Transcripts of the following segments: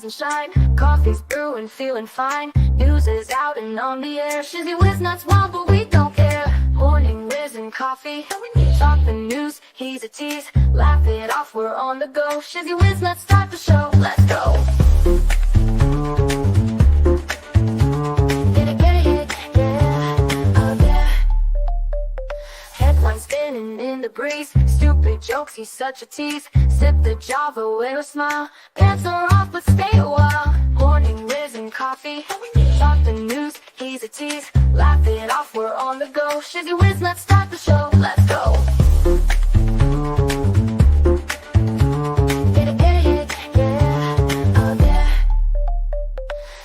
and shine. Coffee's brewing, feeling fine. News is out and on the air. Shizzy Whiz nuts wild, but we don't care. Morning Whiz and Coffee. Talk the news, he's a tease. Laugh it off, we're on the go. Shizzy Whiz nuts, start the show. Let's go. Spinning in the breeze, stupid jokes, he's such a tease. Sip the Java with a smile, pants are off but stay a while. Morning Whiz and Coffee, talk the news, he's a tease. Laugh it off, we're on the go. Shizzy Whiz, let's start the show, let's go. Get it, yeah, oh yeah.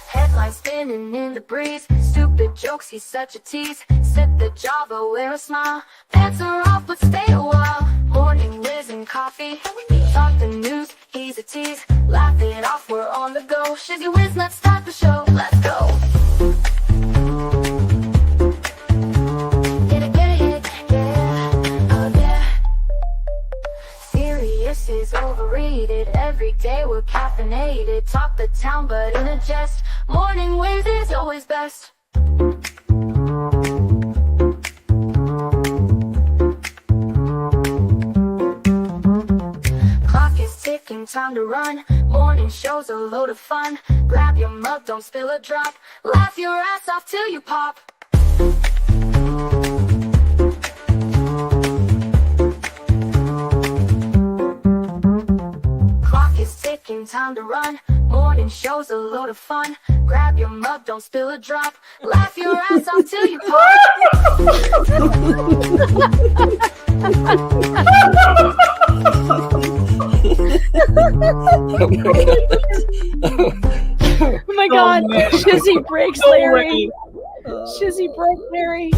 Headlines spinning in the breeze, stupid jokes, he's such a tease. Sip the Java, wear a smile, pants are off but stay a while. Morning Whiz and Coffee, talk the news, he's a tease. Laugh it off, we're on the go. Shizzy Whiz, let's start the show, let's go. Get it, yeah, oh yeah. Serious is overrated, every day we're caffeinated. Talk the town but in a jest, Morning Whiz is always best. Time to run, morning show's a load of fun. Grab your mug, don't spill a drop. Laugh your ass off till you pop. Clock is ticking, time to run. Morning show's a load of fun. Grab your mug, don't spill a drop. Laugh your ass off till you pop. Oh my god, Shizzy breaks Larry. Shizzy broke Larry.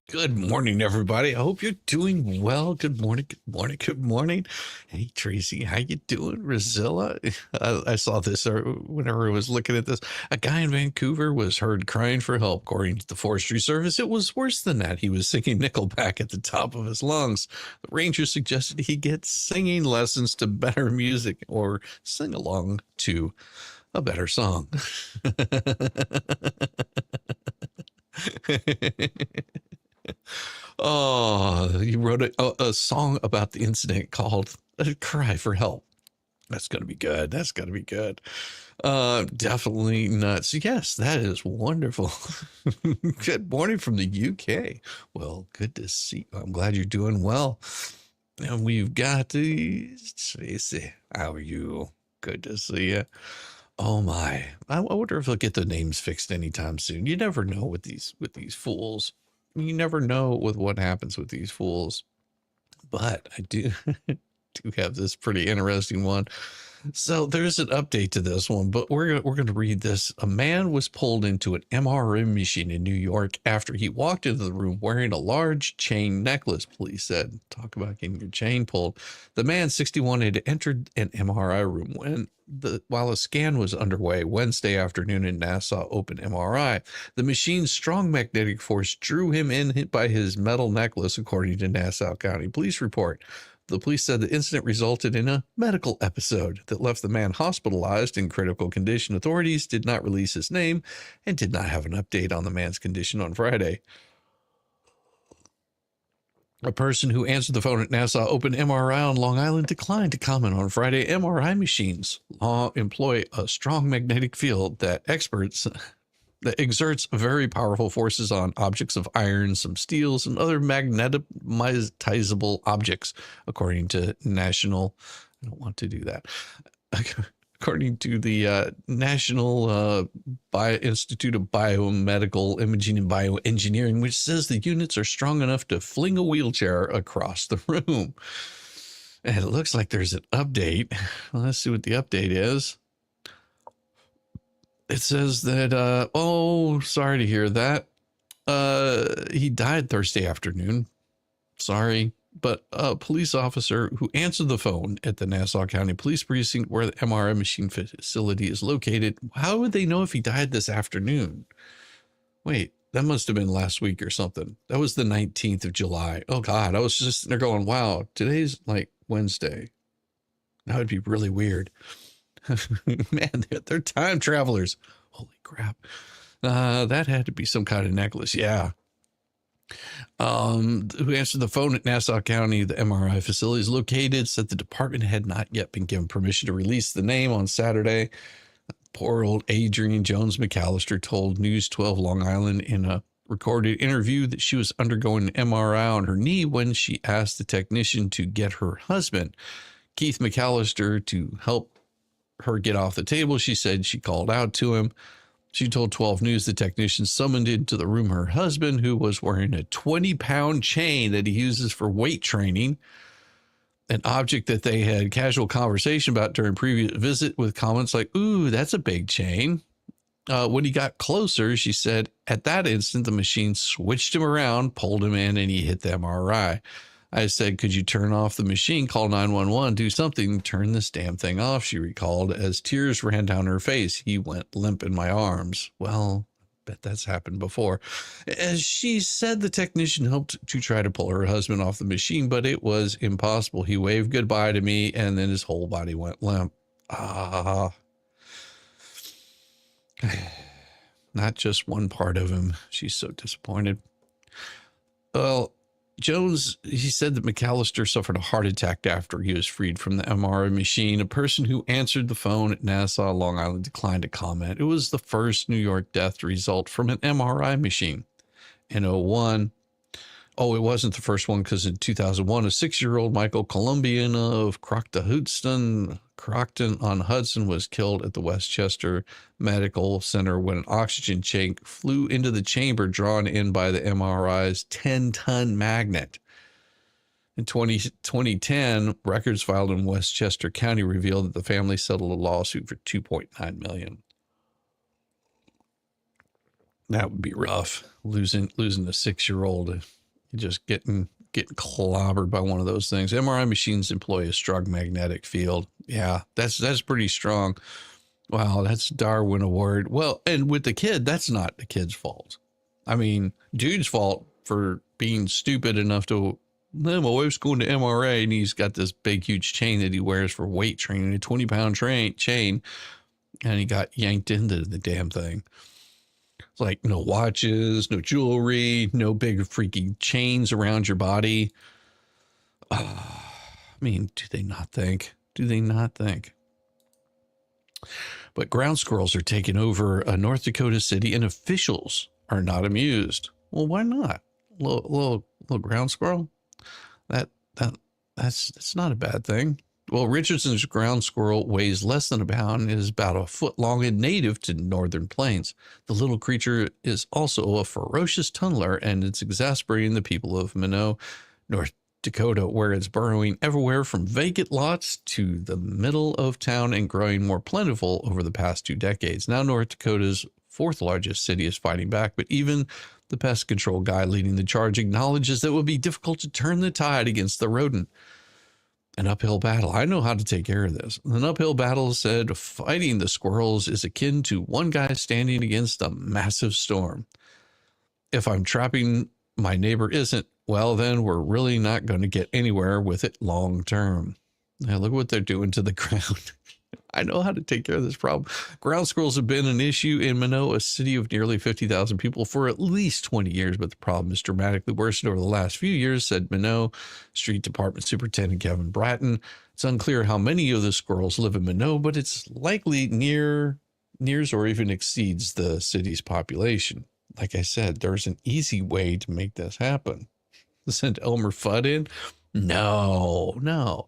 Good morning, everybody. I hope you're doing well. Good morning, good morning, good morning. Hey, Tracy, how you doing? Rosilla? I saw this whenever I was looking at this. A guy in Vancouver was heard crying for help, according to the Forestry Service. It was worse than that. He was singing Nickelback at the top of his lungs. The ranger suggested he get singing lessons to better music or sing along to a better song. Oh, you wrote a song about the incident called Cry for Help. That's going to be good. That's going to be good. Definitely nuts. Yes, that is wonderful. Good morning from the UK. Well, good to see you. I'm glad you're doing well. And we've got Tracy. How are you? Good to see you. Oh my. I wonder if they'll get the names fixed anytime soon. You never know with these fools. You never know with what happens with these fools, but I do have this pretty interesting one. So there's an update to this one, but we're going to read this. A man was pulled into an MRI machine in New York after he walked into the room wearing a large chain necklace, police said. Talk about getting your chain pulled. The man, 61, had entered an MRI room while a scan was underway Wednesday afternoon in Nassau Open MRI. The machine's strong magnetic force drew him in by his metal necklace, according to Nassau County Police report. The police said the incident resulted in a medical episode that left the man hospitalized in critical condition. Authorities did not release his name and did not have an update on the man's condition on Friday. A person who answered the phone at Nassau Open MRI on Long Island declined to comment on Friday. MRI machines employ a strong magnetic field that exerts very powerful forces on objects of iron, some steels, and other magnetizable objects, according to I don't want to do that. According to the National Institute of Biomedical Imaging and Bioengineering, which says the units are strong enough to fling a wheelchair across the room. And it looks like there's an update. Let's see what the update is. It says that, oh, sorry to hear that. He died Thursday afternoon. Sorry. but a police officer who answered the phone at the Nassau County Police Precinct where the MRI machine facility is located. How would they know if he died this afternoon? Wait, that must have been last week or something. That was the 19th of July. Oh God, I was just sitting there going, wow, today's like Wednesday. That would be really weird. Man, they're time travelers. Holy crap. That had to be some kind of necklace. Yeah. Who answered the phone at Nassau County, the MRI facility is located, said the department had not yet been given permission to release the name on Saturday. Poor old Adrienne Jones McAllister told News 12 Long Island in a recorded interview that she was undergoing an MRI on her knee when she asked the technician to get her husband, Keith McAllister, to help her get off the table. She said she called out to him. She told 12 News the technician summoned into the room her husband, who was wearing a 20-pound chain that he uses for weight training, an object that they had casual conversation about during previous visit with comments like, ooh, that's a big chain. When he got closer, she said, at that instant, the machine switched him around, pulled him in, and he hit the MRI. I said, could you turn off the machine, call 911, do something, turn this damn thing off, she recalled as tears ran down her face. He went limp in my arms. Well, bet that's happened before. As she said, the technician helped to try to pull her husband off the machine, but it was impossible. He waved goodbye to me, and then his whole body went limp. Not just one part of him. She's so disappointed. Well, Jones, he said that McAllister suffered a heart attack after he was freed from the MRI machine. A person who answered the phone at Nassau, Long Island, declined to comment. It was the first New York death to result from an MRI machine. In 2001, it wasn't the first one because in 2001, a 6-year-old Michael Colombian of Crockton-on-Hudson was killed at the Westchester Medical Center when an oxygen tank flew into the chamber drawn in by the MRI's 10-ton magnet. In 2010, records filed in Westchester County revealed that the family settled a lawsuit for $2.9 million. That would be rough, losing a 6-year-old. Just getting clobbered by one of those things. MRI machines employ a strong magnetic field. Yeah, that's pretty strong. Wow, that's Darwin Award. Well, and with the kid, that's not the kid's fault. I mean, dude's fault for being stupid enough to, my wife's going to MRA and he's got this big, huge chain that he wears for weight training, a 20-pound chain, and he got yanked into the damn thing. Like no watches, no jewelry, no big freaky chains around your body. I mean, do they not think? But ground squirrels are taking over North Dakota City and officials are not amused. Well, why not? Little ground squirrel? That's not a bad thing. Well, Richardson's ground squirrel weighs less than a pound and is about a foot long and native to northern plains. The little creature is also a ferocious tunneler, and it's exasperating the people of Minot, North Dakota, where it's burrowing everywhere from vacant lots to the middle of town and growing more plentiful over the past 2 decades. Now North Dakota's 4th largest city is fighting back, but even the pest control guy leading the charge acknowledges that it would be difficult to turn the tide against the rodent. An uphill battle. I know how to take care of this. An uphill battle said fighting the squirrels is akin to one guy standing against a massive storm. If I'm trapping, my neighbor isn't, well, then we're really not going to get anywhere with it long term. Now look what they're doing to the ground. I know how to take care of this problem. Ground squirrels have been an issue in Minot, a city of nearly 50,000 people, for at least 20 years, but the problem has dramatically worsened over the last few years, said Minot Street Department Superintendent Kevin Bratton. It's unclear how many of the squirrels live in Minot, but it's likely nears or even exceeds the city's population. Like I said, there's an easy way to make this happen. Send Elmer Fudd in? No.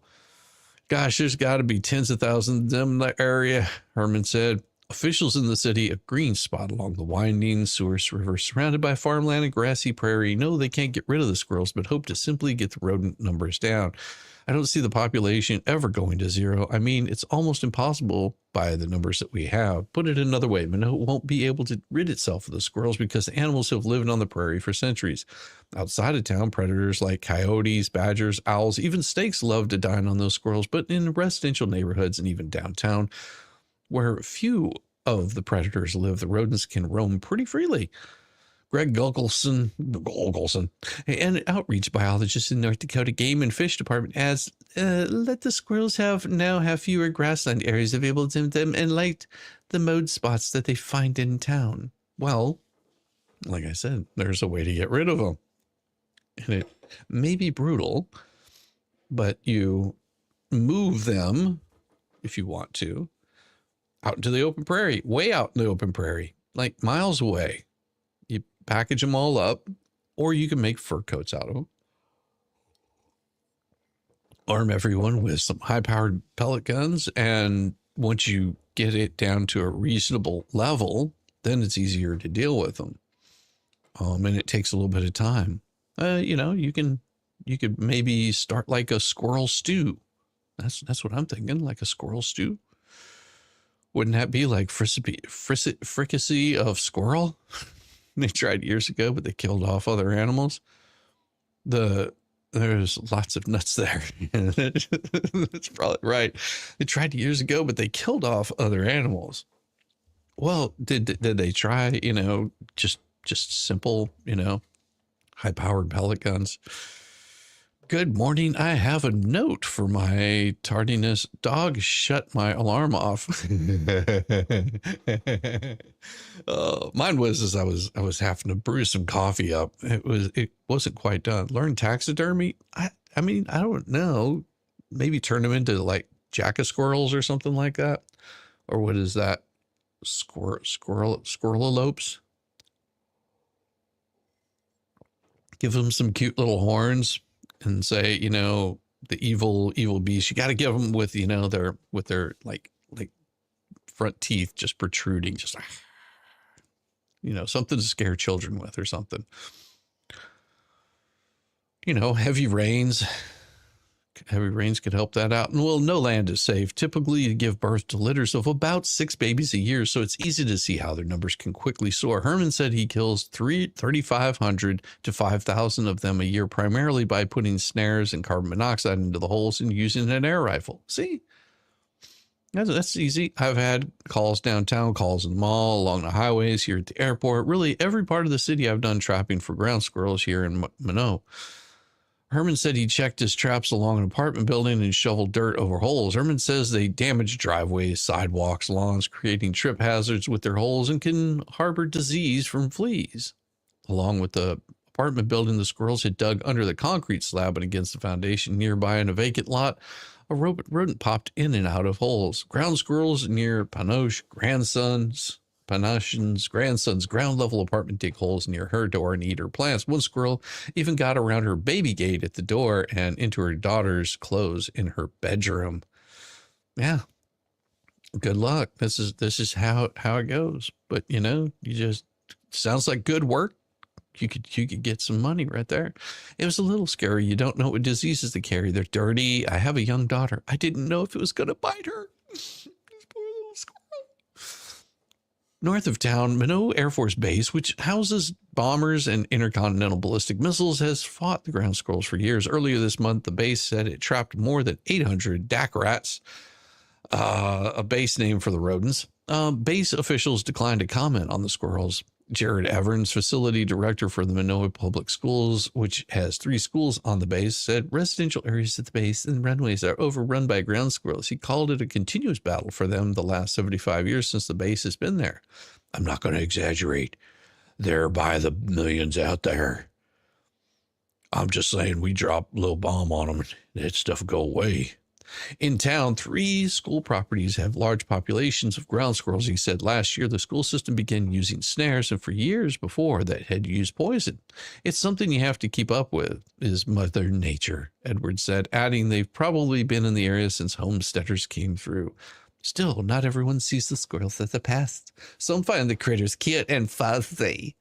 Gosh, there's got to be tens of thousands of them in the area, Herman said. Officials in the city, a green spot along the winding Souris River, surrounded by farmland and grassy prairie, know they can't get rid of the squirrels, but hope to simply get the rodent numbers down. I don't see the population ever going to zero. I mean, it's almost impossible by the numbers that we have. Put it another way, Minot won't be able to rid itself of the squirrels because the animals have lived on the prairie for centuries. Outside of town, predators like coyotes, badgers, owls, even snakes love to dine on those squirrels, but in residential neighborhoods and even downtown, where few of the predators live, the rodents can roam pretty freely. Greg Gulgelson, an outreach biologist in North Dakota Game and Fish Department, adds, let the squirrels now have fewer grassland areas available to them and like the mode spots that they find in town. Well, like I said, there's a way to get rid of them. And it may be brutal, but you move them, if you want to, out into the open prairie, way out in the open prairie, like miles away. You package them all up, or you can make fur coats out of them. Arm everyone with some high-powered pellet guns, and once you get it down to a reasonable level, then it's easier to deal with them. And it takes a little bit of time. You could maybe start like a squirrel stew. That's what I'm thinking, like a squirrel stew. Wouldn't that be like fricassee of squirrel? They tried years ago, but they killed off other animals. There's lots of nuts there. That's probably right. They tried years ago, but they killed off other animals. Well, did they try, just simple, high-powered pellet guns? Good morning. I have a note for my tardiness. Dog shut my alarm off. Mine was as I was having to brew some coffee up. It wasn't quite done. Learn taxidermy. I mean, I don't know. Maybe turn them into like jack of squirrels or something like that. Or what is that? Squirrelopes. Give them some cute little horns. And say, the evil beast, you got to give them with, their like front teeth just protruding, just, something to scare children with or something. Heavy rains could help that out. And well, no land is safe. Typically you give birth to litters of about 6 babies a year. So it's easy to see how their numbers can quickly soar. Herman said he kills 3,500 to 5,000 of them a year, primarily by putting snares and carbon monoxide into the holes and using an air rifle. See, that's easy. I've had calls downtown, calls in the mall, along the highways, here at the airport, really every part of the city. I've done trapping for ground squirrels here in Minot. Herman said he checked his traps along an apartment building and shoveled dirt over holes. Herman says they damage driveways, sidewalks, lawns, creating trip hazards with their holes and can harbor disease from fleas. Along with the apartment building, the squirrels had dug under the concrete slab and against the foundation nearby in a vacant lot. A rodent popped in and out of holes. Ground squirrels near Panashin's grandson's ground-level apartment dig holes near her door and eat her plants. One squirrel even got around her baby gate at the door and into her daughter's clothes in her bedroom. Yeah, good luck. This is how it goes. But you just sounds like good work. You could get some money right there. It was a little scary. You don't know what diseases they carry. They're dirty. I have a young daughter. I didn't know if it was going to bite her. This poor little squirrel. North of town, Minot Air Force Base, which houses bombers and intercontinental ballistic missiles, has fought the ground squirrels for years. Earlier this month, the base said it trapped more than 800 dak rats, a base name for the rodents. Base officials declined to comment on the squirrels. Jared Evans, facility director for the Minot Public Schools, which has 3 schools on the base, said residential areas at the base and runways are overrun by ground squirrels. He called it a continuous battle for them the last 75 years since the base has been there. I'm not going to exaggerate. They're by the millions out there. I'm just saying we drop a little bomb on them and that stuff go away. In town, 3 school properties have large populations of ground squirrels. He said last year the school system began using snares, and for years before that had used poison. It's something you have to keep up with, is Mother Nature, Edwards said, adding they've probably been in the area since homesteaders came through. Still, not everyone sees the squirrels as the pest. Some find the critters cute and fuzzy.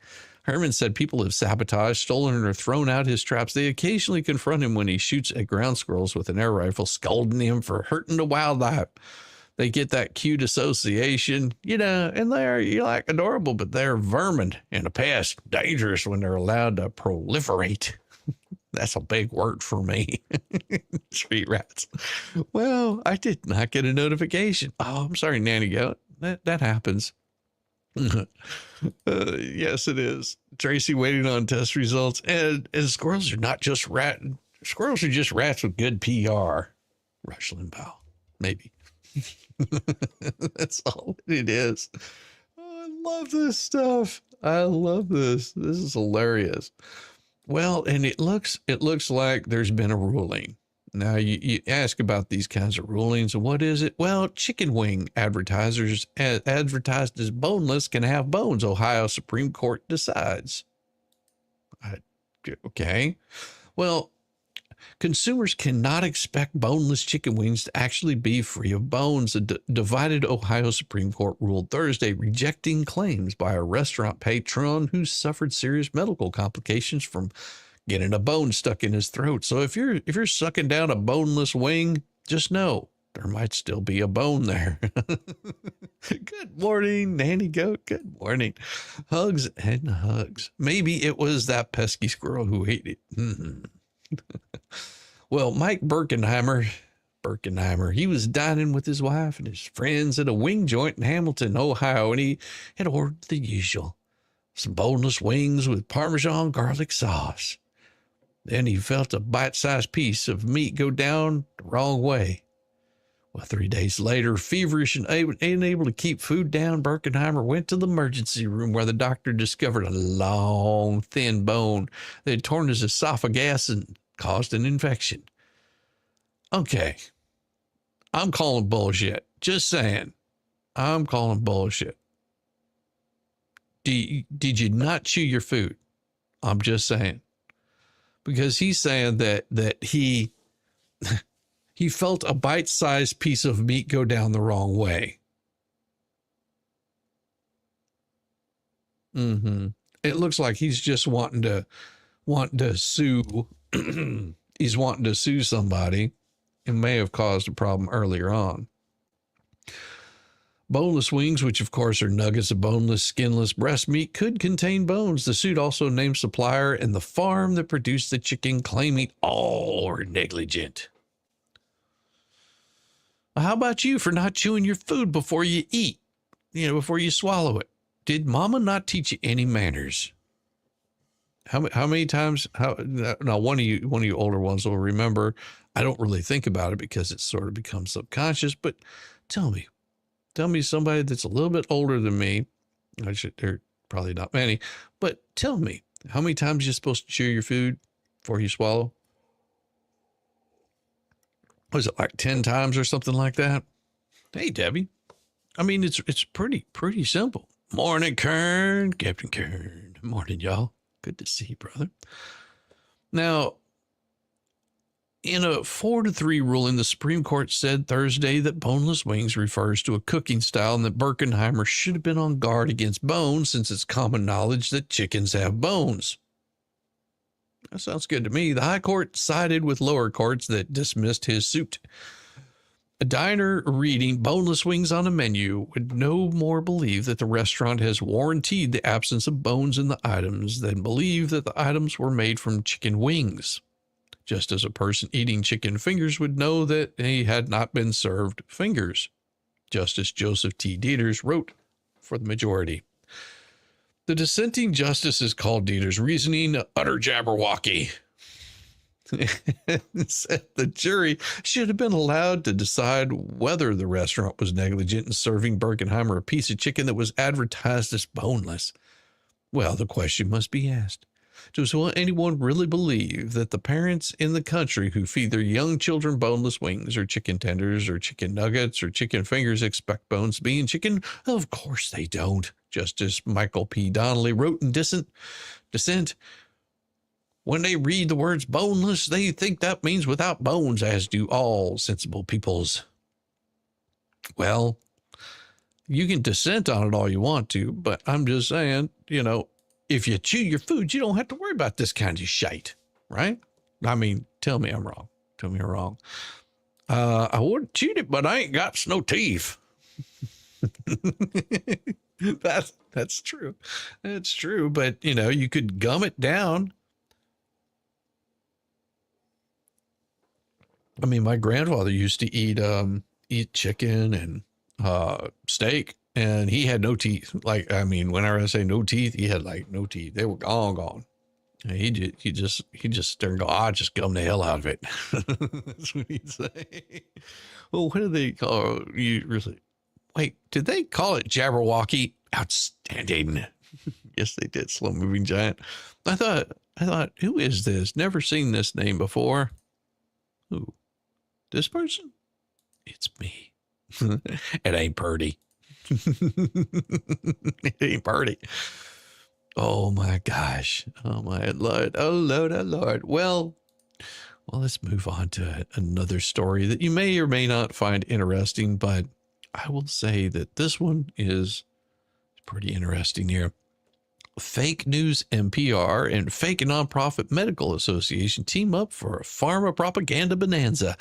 Herman said people have sabotaged, stolen, or thrown out his traps. They occasionally confront him when he shoots at ground squirrels with an air rifle, scolding him for hurting the wildlife. They get that cute association, and you're like adorable, but they're vermin and a pest, dangerous when they're allowed to proliferate. That's a big word for me. Street rats. Well, I did not get a notification. Oh, I'm sorry, Nanny Goat. That happens. Yes, it is. Tracy waiting on test results. And squirrels are not just rat. Squirrels are just rats with good PR. Rush Limbaugh, maybe. That's all it is. Oh, I love this stuff. I love this. This is hilarious. Well, and it looks like there's been a ruling. Now, you ask about these kinds of rulings. What is it? Well, chicken wing advertisers advertised as boneless can have bones. Ohio Supreme Court decides. Okay. Well, consumers cannot expect boneless chicken wings to actually be free of bones. A divided Ohio Supreme Court ruled Thursday, rejecting claims by a restaurant patron who suffered serious medical complications from getting a bone stuck in his throat. So if you're sucking down a boneless wing, just know there might still be a bone there. Good morning, Nanny Goat. Good morning. Hugs and hugs. Maybe it was that pesky squirrel who ate it. Well, Mike Birkenheimer, he was dining with his wife and his friends at a wing joint in Hamilton, Ohio, and he had ordered the usual, some boneless wings with Parmesan garlic sauce. Then he felt a bite-sized piece of meat go down the wrong way. Well, 3 days later, feverish and unable to keep food down, Birkenheimer went to the emergency room where the doctor discovered a long, thin bone that had torn his esophagus and caused an infection. Okay. I'm calling bullshit. Just saying. I'm calling bullshit. Did you not chew your food? I'm just saying. Because he's saying that he felt a bite-sized piece of meat go down the wrong way. It looks like he's just wanting to sue. He's wanting to sue somebody and may have caused a problem earlier on. Boneless wings, which of course are nuggets of boneless, skinless breast meat, could contain bones. The suit also named supplier and the farm that produced the chicken, claiming all were negligent. How about you for not chewing your food before you eat? Before you swallow it. Did Mama not teach you any manners? How many times? Now, one of you older ones will remember. I don't really think about it because it sort of becomes subconscious. But tell me somebody that's a little bit older than me. There are probably not many, but tell me how many times you're supposed to chew your food before you swallow. Was it like 10 times or something like that? Hey, Debbie. I mean, it's pretty simple. Morning, Kern. Captain Kern. Morning, y'all. Good to see you, brother. Now, in a 4-3 ruling, the Supreme Court said Thursday that boneless wings refers to a cooking style and that Birkenheimer should have been on guard against bones since it's common knowledge that chickens have bones. That sounds good to me. The high court sided with lower courts that dismissed his suit. A diner reading boneless wings on a menu would no more believe that the restaurant has warranted the absence of bones in the items than believe that the items were made from chicken wings. Just as a person eating chicken fingers would know that he had not been served fingers. Justice Joseph T. Dieters wrote for the majority. The dissenting justices called Dieters' reasoning utter jabberwocky. Said the jury should have been allowed to decide whether the restaurant was negligent in serving Birkenheimer a piece of chicken that was advertised as boneless. Well, the question must be asked. Does anyone really believe that the parents in the country who feed their young children boneless wings or chicken tenders or chicken nuggets or chicken fingers expect bones to be in chicken? Of course they don't. Justice Michael P. Donnelly wrote in dissent, when they read the words boneless, they think that means without bones, as do all sensible peoples. Well, you can dissent on it all you want to, but I'm just saying, if you chew your food, you don't have to worry about this kind of shite, right? I mean, tell me I'm wrong. Tell me I'm wrong. I would have chewed it, but I ain't got no teeth. That's true. That's true. But you could gum it down. I mean, my grandfather used to eat chicken and steak, and he had no teeth. Like, I mean, whenever I say no teeth, he had like no teeth. They were gone. And he just stared and go, I just gum the hell out of it. That's what he'd say. Well, what do they call you? Really? Wait, did they call it Jabberwocky? Outstanding. Yes, they did. Slow moving giant. I thought, who is this? Never seen this name before. Who? This person? It's me. It ain't Purdy. It ain't Purdy. Oh my gosh. Oh my Lord. Oh Lord, oh Lord. Well, let's move on to another story that you may or may not find interesting, but I will say that this one is pretty interesting here. Fake news NPR and fake nonprofit medical association team up for a pharma propaganda bonanza.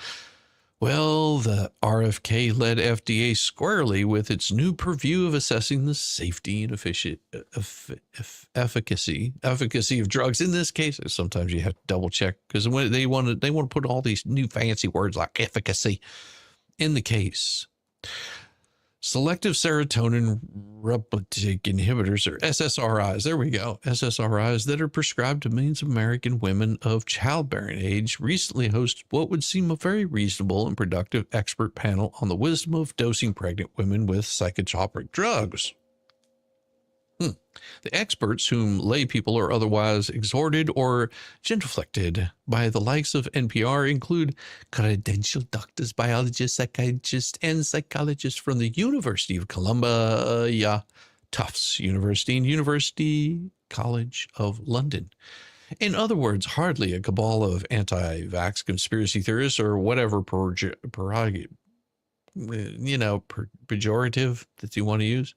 Well, the RFK led FDA squarely with its new purview of assessing the safety and efficacy of drugs. In this case, sometimes you have to double check because when they want to put all these new fancy words like efficacy in the case. Selective serotonin reuptake inhibitors, or SSRIs. There we go. SSRIs that are prescribed to millions of American women of childbearing age recently hosted what would seem a very reasonable and productive expert panel on the wisdom of dosing pregnant women with psychotropic drugs. The experts, whom lay people are otherwise exhorted or genuflected by the likes of NPR, include credentialed doctors, biologists, psychiatrists, and psychologists from the University of Columbia, Tufts University, and University College of London. In other words, hardly a cabal of anti-vax conspiracy theorists or whatever pejorative that you want to use.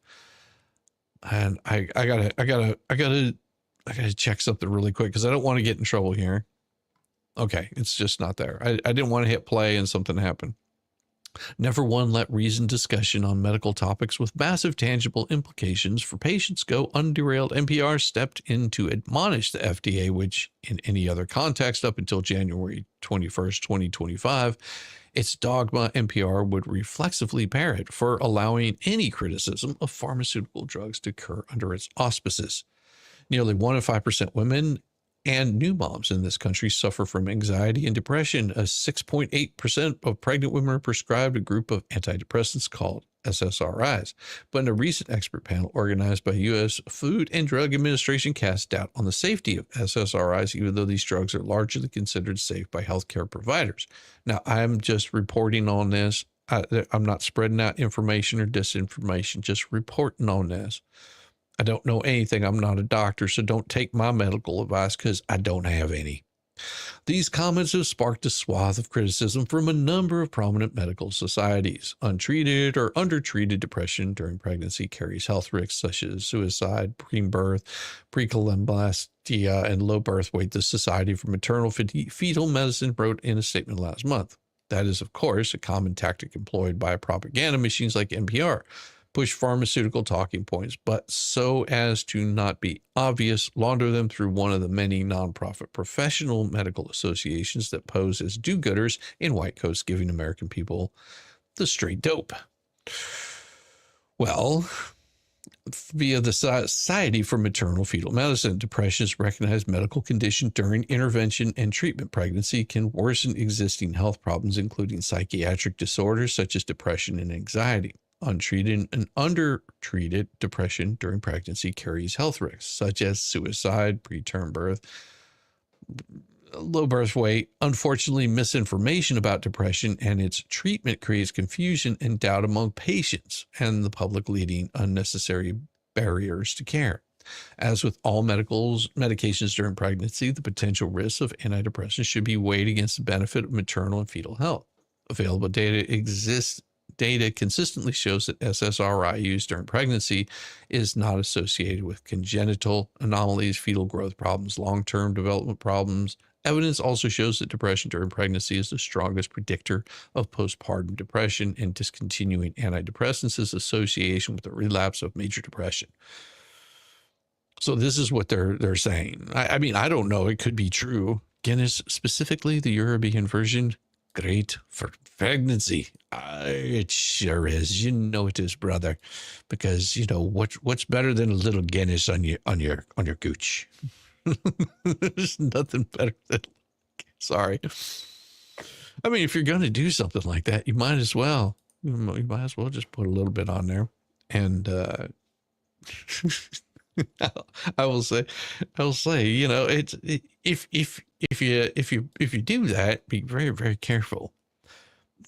And I gotta check something really quick because I don't want to get in trouble here. Okay, it's just not there. I didn't want to hit play and something happened. Never one let reasoned discussion on medical topics with massive tangible implications for patients go underailed. NPR stepped in to admonish the FDA, which in any other context up until January 21st, 2025, its dogma NPR would reflexively parrot for allowing any criticism of pharmaceutical drugs to occur under its auspices. Nearly 1 in 5% women and new moms in this country suffer from anxiety and depression. 6.8% of pregnant women are prescribed a group of antidepressants called SSRIs. But in a recent expert panel organized by U.S. Food and Drug Administration cast doubt on the safety of SSRIs, even though these drugs are largely considered safe by healthcare providers. Now, I'm just reporting on this. I'm not spreading out information or disinformation, just reporting on this. I don't know anything. I'm not a doctor, so don't take my medical advice because I don't have any. These comments have sparked a swath of criticism from a number of prominent medical societies. Untreated or undertreated depression during pregnancy carries health risks such as suicide, pre-birth, preeclampsia, and low birth weight. The Society for Maternal Fetal Medicine wrote in a statement last month. That is, of course, a common tactic employed by propaganda machines like NPR. Push pharmaceutical talking points, but so as to not be obvious, launder them through one of the many nonprofit professional medical associations that pose as do-gooders in white coats, giving American people the straight dope. Well, via the Society for Maternal Fetal Medicine, depression is a recognized medical condition during intervention and treatment. Pregnancy can worsen existing health problems, including psychiatric disorders such as depression and anxiety. Untreated and undertreated depression during pregnancy carries health risks such as suicide, preterm birth, low birth weight. Unfortunately, misinformation about depression and its treatment creates confusion and doubt among patients and the public, leading unnecessary barriers to care. As with all medications during pregnancy, the potential risks of antidepressants should be weighed against the benefit of maternal and fetal health. Available data exists data consistently shows that SSRI used during pregnancy is not associated with congenital anomalies, fetal growth problems, long-term development problems. Evidence also shows that depression during pregnancy is the strongest predictor of postpartum depression, and discontinuing antidepressants is association with the relapse of major depression. So this is what they're saying. I mean, I don't know. It could be true. Guinness, specifically the European version, great for pregnancy. It sure is. You know it is, brother. Because you know what's better than a little Guinness on your gooch. There's nothing better than. Sorry. I mean, if you're gonna do something like that, you might as well. You might as well just put a little bit on there, and I will say, you know, if you do that, be very, very careful.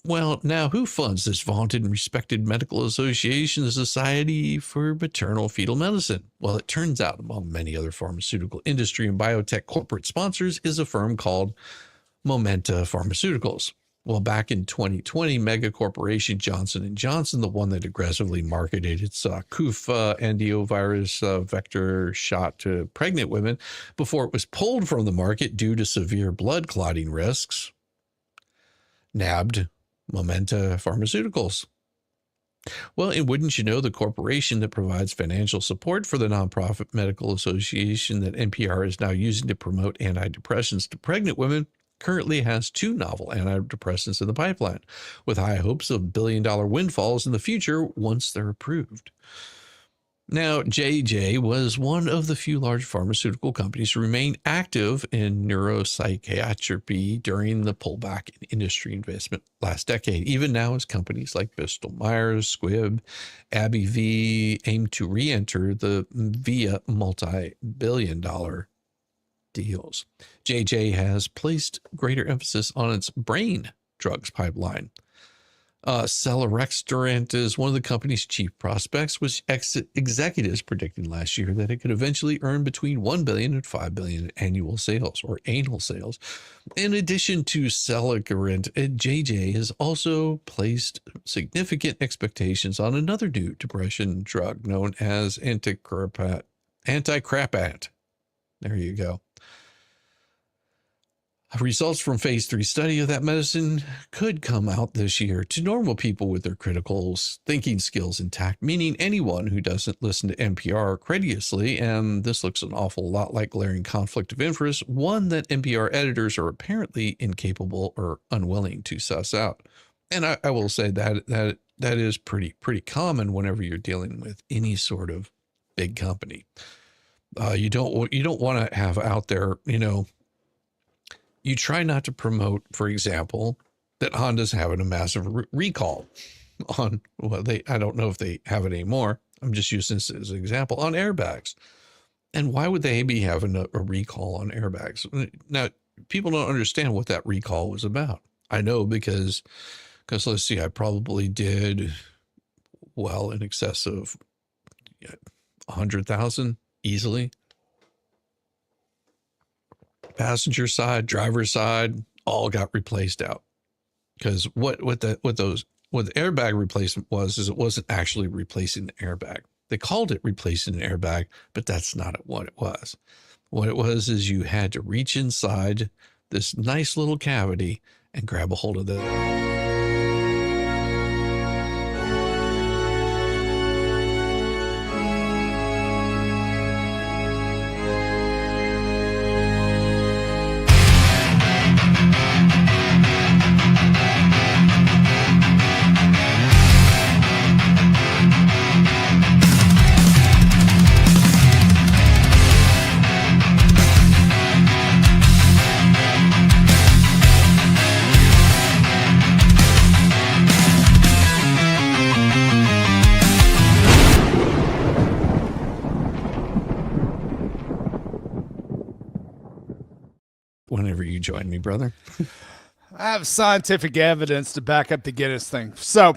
Well, now who funds this vaunted and respected medical association, the Society for Maternal Fetal Medicine? Well, it turns out among many other pharmaceutical industry and biotech corporate sponsors is a firm called Momenta Pharmaceuticals. Well, back in 2020, mega corporation Johnson & Johnson, the one that aggressively marketed its CUFA endovirus vector shot to pregnant women before it was pulled from the market due to severe blood clotting risks, nabbed Momenta Pharmaceuticals. Well, and wouldn't you know, the corporation that provides financial support for the nonprofit medical association that NPR is now using to promote antidepressants to pregnant women currently has 2 novel antidepressants in the pipeline, with high hopes of billion-dollar windfalls in the future once they're approved. Now, J&J was one of the few large pharmaceutical companies to remain active in neuropsychiatry during the pullback in industry investment last decade, even now as companies like Bristol Myers, Squibb, AbbVie aim to re-enter the via multi-billion-dollar deals. J&J has placed greater emphasis on its brain drugs pipeline. Celerextorant is one of the company's chief prospects, with executives predicting last year that it could eventually earn between $1 billion and $5 billion in annual sales, or anal sales. In addition to Celerextorant, J&J has also placed significant expectations on another new depression drug known as anticrapant. There you go. Results from phase 3 study of that medicine could come out this year to normal people with their critical thinking skills intact, meaning anyone who doesn't listen to NPR courteously, and this looks an awful lot like glaring conflict of interest, one that NPR editors are apparently incapable or unwilling to suss out. And I will say that is pretty common whenever you're dealing with any sort of big company. You don't want to have out there, you know. You try not to promote, for example, that Honda's having a massive recall on, well, I don't know if they have it anymore. I'm just using this as an example, on airbags. And why would they be having a recall on airbags? Now, people don't understand what that recall was about. I know because let's see, I probably did well in excess of 100,000 easily. Passenger side, driver side, all got replaced out. Because what the airbag replacement was, is it wasn't actually replacing the airbag. They called it replacing an airbag, but that's not what it was. What it was is you had to reach inside this nice little cavity and grab a hold of the. Whenever you join me, brother. I have scientific evidence to back up the Guinness thing. So,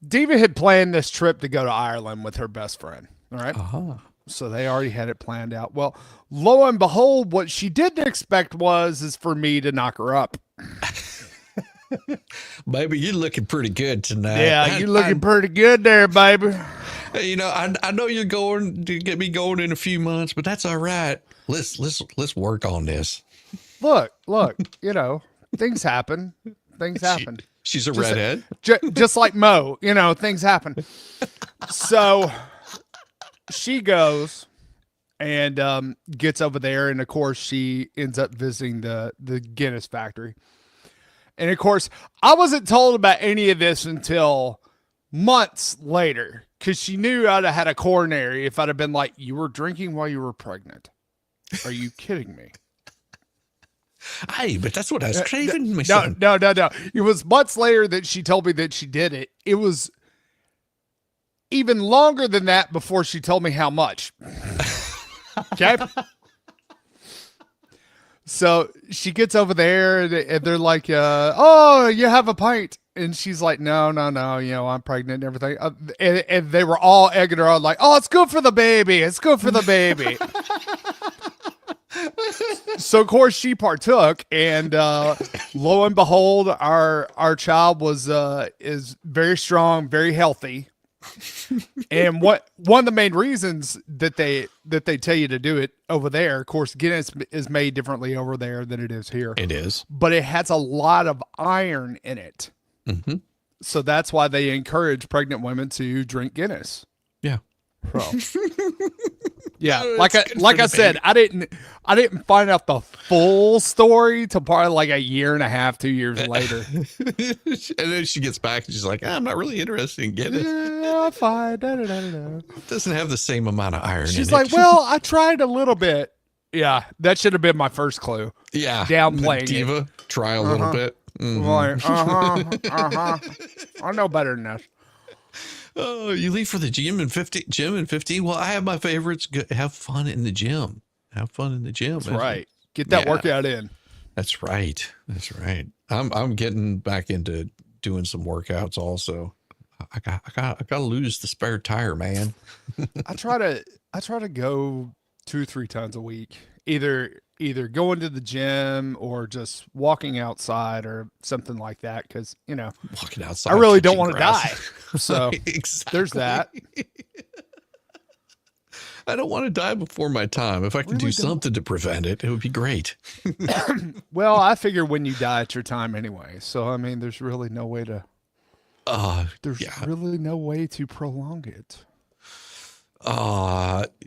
Diva had planned this trip to go to Ireland with her best friend. All right. Uh-huh. So they already had it planned out. Well, lo and behold, what she didn't expect is for me to knock her up. Baby, you're looking pretty good tonight. Yeah, you're looking pretty good there, baby. You know, I know you're going to get me going in a few months, but that's all right. Let's work on this. Look, you know, things happen. Things happen. She's a redhead. Just like Mo, you know, things happen. So she goes and gets over there, and of course she ends up visiting the Guinness factory. And of course, I wasn't told about any of this until months later, because she knew I'd have had a coronary if I'd have been like, you were drinking while you were pregnant. Are you kidding me? Hey, but that's what I was craving, my No. son. It was months later that she told me that she did it. It was even longer than that before she told me how much. Okay. So she gets over there and they're like, oh, you have a pint. And she's like, no, you know, I'm pregnant and everything. And they were all egging her on like, oh, it's good for the baby. It's good for the baby. So of course she partook, and lo and behold, our child is very strong, very healthy. And one of the main reasons that they tell you to do it over there, of course, Guinness is made differently over there than it is here. It is, but it has a lot of iron in it. Mm-hmm. So that's why they encourage pregnant women to drink Guinness. Yeah. Well, yeah, like I said, I didn't find out the full story till probably like a year and a half, 2 years later. And then she gets back and she's like, I'm not really interested in getting it. Yeah, fine. It doesn't have the same amount of iron in it. She's like, well, I tried a little bit. Yeah, that should have been my first clue. Yeah. Downplaying Diva, it. try a little bit. Mm-hmm. I know better than that. Oh, you leave for the gym in 15? Well, I have my favorites. Have fun in the gym. Have fun in the gym. That's right. Get that workout in. That's right. That's right. I'm getting back into doing some workouts also. I got to lose the spare tire, man. I try to go 2 or 3 times a week. Either going to the gym or just walking outside or something like that, because you know, walking outside, I really don't want to grass. die. So exactly. There's that. I don't want to die before my time. If I can do something to prevent it, it would be great. Well, I figure when you die, it's your time anyway. So I mean, there's really no way to. Really no way to prolong it.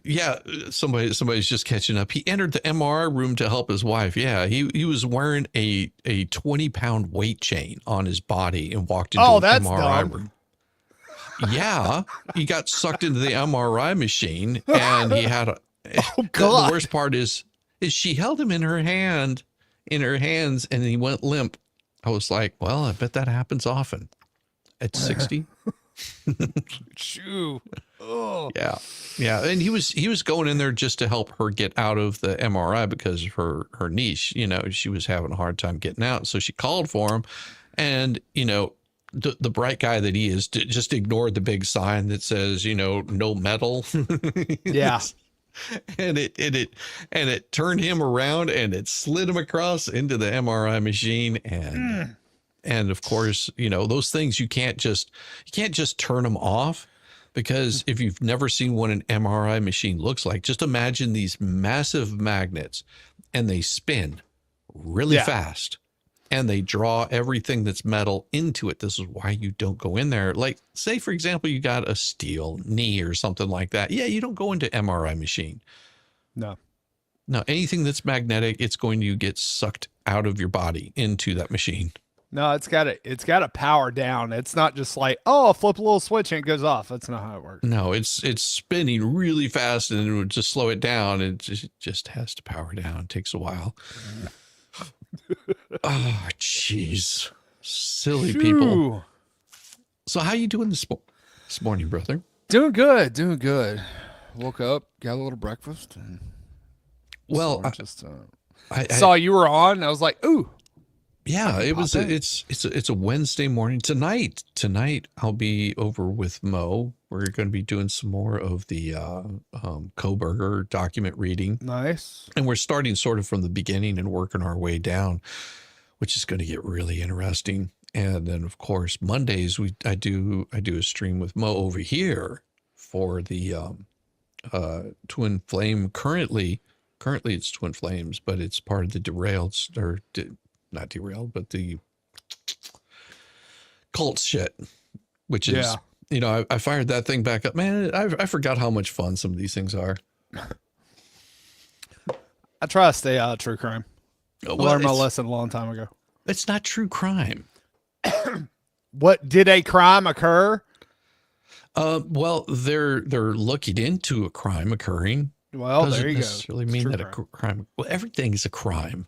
Yeah, somebody's just catching up. He entered the MRI room to help his wife. Yeah, he was wearing a 20-pound weight chain on his body and walked into an MRI room. Yeah, he got sucked into the MRI machine, and he had a. Oh God! The worst part is she held him in her hands, and he went limp. I was like, well, I bet that happens often at 60. Shoo. Oh. Yeah. And he was going in there just to help her get out of the MRI because of her niece, you know, she was having a hard time getting out. So she called for him, and, you know, the bright guy that he is just ignored the big sign that says, you know, no metal. Yeah. And it turned him around and it slid him across into the MRI machine. And of course, you know, those things you can't just turn them off, because if you've never seen what an MRI machine looks like, just imagine these massive magnets, and they spin really fast, and they draw everything that's metal into it. This is why you don't go in there. Like, say, for example, you got a steel knee or something like that. Yeah, you don't go into MRI machine. No, anything that's magnetic, it's going to get sucked out of your body into that machine. No, it's got to power down. It's not just like, oh, I'll flip a little switch and it goes off. That's not how it works. No, it's spinning really fast, and it would just slow it down. It just has to power down. It takes a while. Oh, jeez. Silly people. So how you doing this morning, brother? Doing good. Woke up, got a little breakfast. And well, I saw you were on. I was like, ooh. Yeah, it's a Wednesday morning. Tonight I'll be over with Mo. We're going to be doing some more of the Koberger document reading. Nice. And we're starting sort of from the beginning and working our way down, which is going to get really interesting. And then of course Mondays I do a stream with Mo over here for the Twin Flame. Currently it's Twin Flames, but it's part of the derailed, or not derailed, but the cult shit, which is, I fired that thing back up. Man, I forgot how much fun some of these things are. I try to stay out of true crime. I Well, learned my lesson a long time ago. it's not true crime. What, did a crime occur? Well, they're looking into a crime occurring. Well, Doesn't there you go. necessarily It's mean true that a crime. Well, everything is a crime.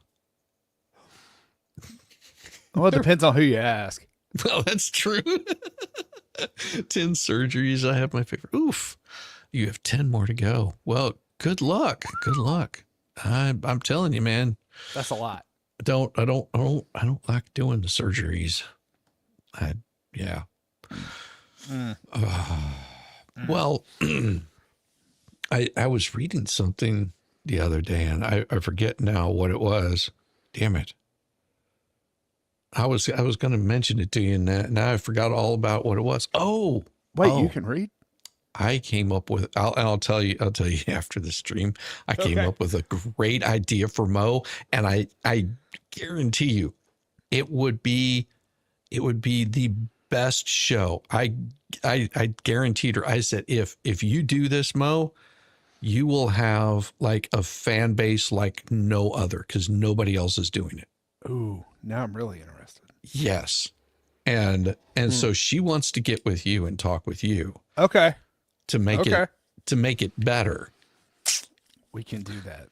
Well, it depends on who you ask. Well, that's true. 10 surgeries. I have my favorite. Oof. You have 10 more to go. Well, good luck. Good luck. I'm telling you, man. That's a lot. I don't like doing the surgeries. Yeah. Well, I was reading something the other day, and I forget now what it was. Damn it. I was going to mention it to you, and now I forgot all about what it was. Oh, wait, you can read? I came up with, I'll tell you after the stream. I came up with a great idea for Mo, and I guarantee you, it would be the best show. I guaranteed her. I said, if you do this, Mo, you will have like a fan base like no other, because nobody else is doing it. Ooh, now I'm really interested. Yes. And so she wants to get with you and talk with you. Okay. To make it better. We can do that.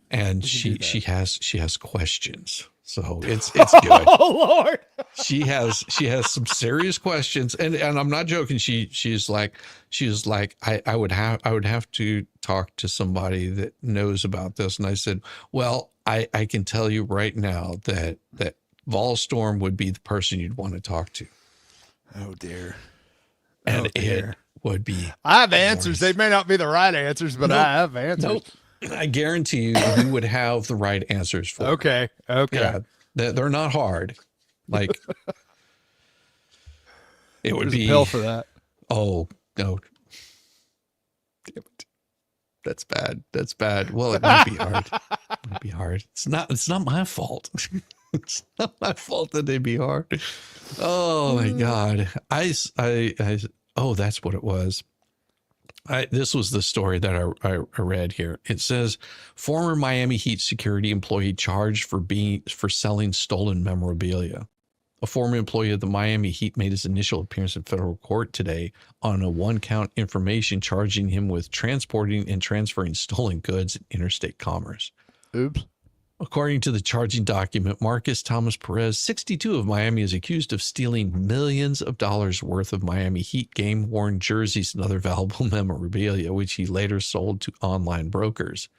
And she has questions. So it's good. Oh Lord. She has some serious questions, and I'm not joking. She's like I would have to talk to somebody that knows about this. And I said, well, I can tell you right now that Volstorm would be the person you'd want to talk to. Oh dear. And it would be. I have answers. They may not be the right answers, but I have answers. Nope. I guarantee you would have the right answers for. Okay. Yeah, they're not hard. Like it would be a pill for that. Oh no! Damn it. That's bad. That's bad. Well, it might be hard. It might be hard. It's not my fault. It's not my fault that they'd be hard. Oh my God. Oh, that's what it was. This was the story that I read here. It says, former Miami Heat security employee charged for selling stolen memorabilia. A former employee of the Miami Heat made his initial appearance in federal court today on a one-count information charging him with transporting and transferring stolen goods in interstate commerce. Oops. According to the charging document, Marcus Thomas Perez, 62, of Miami, is accused of stealing millions of dollars worth of Miami Heat game-worn jerseys and other valuable memorabilia, which he later sold to online brokers.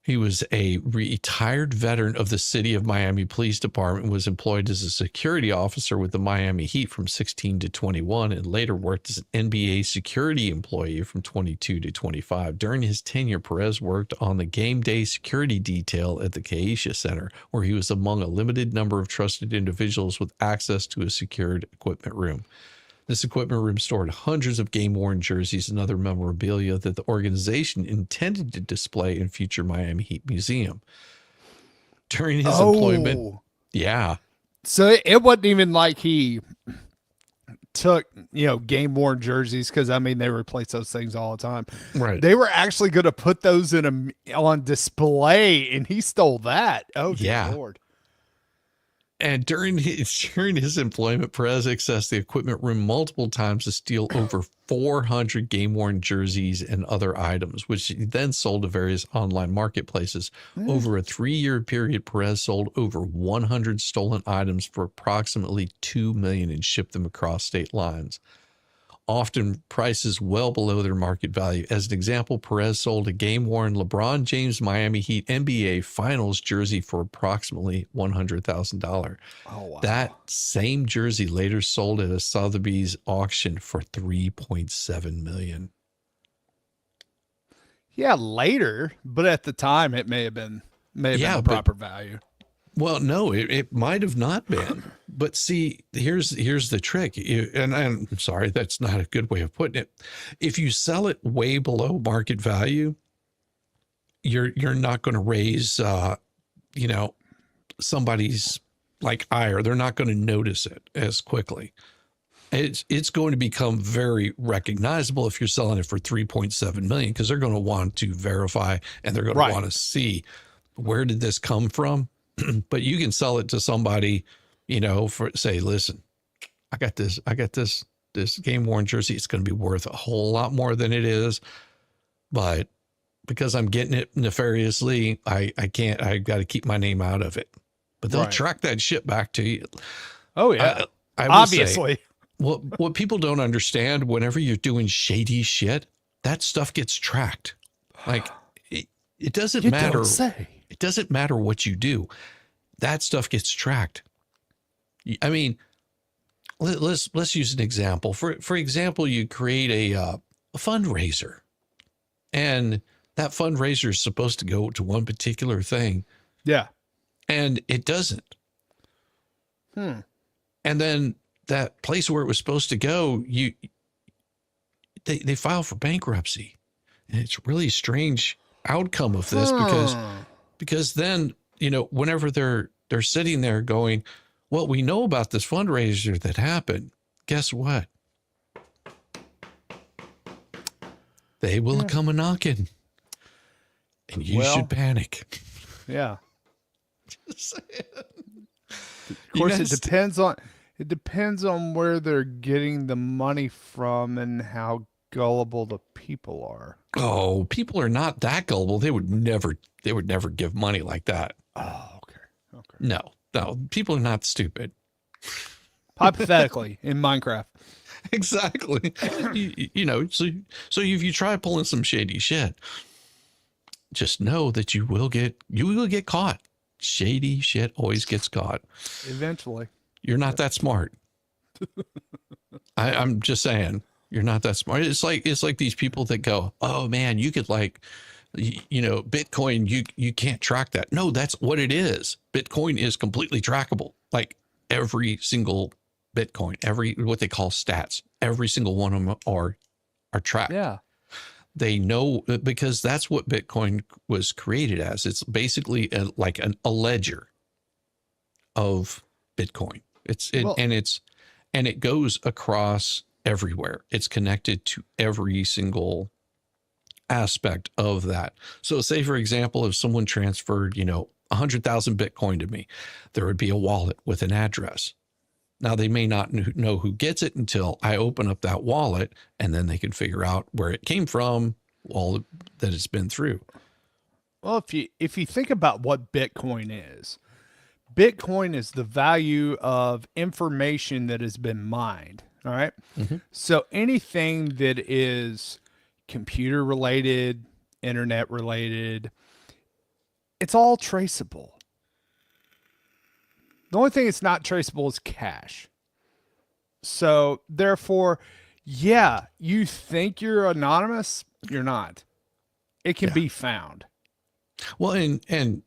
He was a retired veteran of the City of Miami Police Department and was employed as a security officer with the Miami Heat from 16 to 21 and later worked as an NBA security employee from 22 to 25. During his tenure, Perez worked on the game day security detail at the Keisha Center, where he was among a limited number of trusted individuals with access to a secured equipment room. This equipment room stored hundreds of game-worn jerseys and other memorabilia that the organization intended to display in future Miami Heat Museum. During his employment, yeah. So it wasn't even like he took, game-worn jerseys, because, I mean, they replace those things all the time. Right. They were actually going to put those on display, and he stole that. Oh, dear Lord. And during his employment, Perez accessed the equipment room multiple times to steal over 400 game-worn jerseys and other items, which he then sold to various online marketplaces. Over a 3-year period, Perez sold over 100 stolen items for approximately $2 million and shipped them across state lines, often prices well below their market value. As an example, Perez sold a game-worn LeBron James Miami Heat NBA Finals jersey for approximately $100,000. Oh, wow. That same jersey later sold at a Sotheby's auction for $3.7 million. Yeah, later, but at the time it may have been the proper value. Well, no, it might have not been. But see, here's the trick. And I'm sorry, that's not a good way of putting it. If you sell it way below market value, you're not going to raise, somebody's like ire. They're not going to notice it as quickly. It's going to become very recognizable if you're selling it for 3.7 million, because they're going to want to verify and they're going to want to see, where did this come from? But you can sell it to somebody, for say, listen, I got this game worn jersey. It's going to be worth a whole lot more than it is, but because I'm getting it nefariously, I got to keep my name out of it. But they'll track that shit back to you. Oh yeah. I Obviously. Say, what people don't understand, whenever you're doing shady shit, that stuff gets tracked. Like it doesn't matter. Don't say. It doesn't matter what you do. That stuff gets tracked. I mean, let's use an example. For example, you create a fundraiser, and that fundraiser is supposed to go to one particular thing. Yeah. And it doesn't. And then that place where it was supposed to go, they file for bankruptcy. And it's a really strange outcome of this because then, whenever they're sitting there going, well, we know about this fundraiser that happened. Guess what? They will come a knocking, and you should panic. Yeah. Of course, it depends on where they're getting the money from and how gullible the people are. Oh, people are not that gullible. They would never give money like that. Oh, okay. No, people are not stupid. Hypothetically, in Minecraft. Exactly. So if you try pulling some shady shit, just know that you will get caught. Shady shit always gets caught. Eventually. You're not that smart. I'm just saying, you're not that smart. It's like these people that go, oh man, you could Bitcoin, you can't track that. No, that's what it is. Bitcoin is completely trackable. Like every single Bitcoin, what they call stats, every single one of them are tracked. Yeah. They know, because that's what Bitcoin was created as. It's basically like a ledger of Bitcoin. And it goes across everywhere. It's connected to every single aspect of that. So say, for example, if someone transferred, 100,000 Bitcoin to me, there would be a wallet with an address. Now, they may not know who gets it until I open up that wallet, and then they can figure out where it came from, all that it's been through. Well, if you think about what Bitcoin is the value of information that has been mined. All right. Mm-hmm. So anything that is computer related, internet related, it's all traceable. The only thing it's not traceable is cash. So therefore, yeah, you think you're anonymous, you're not. It can be found. Well, and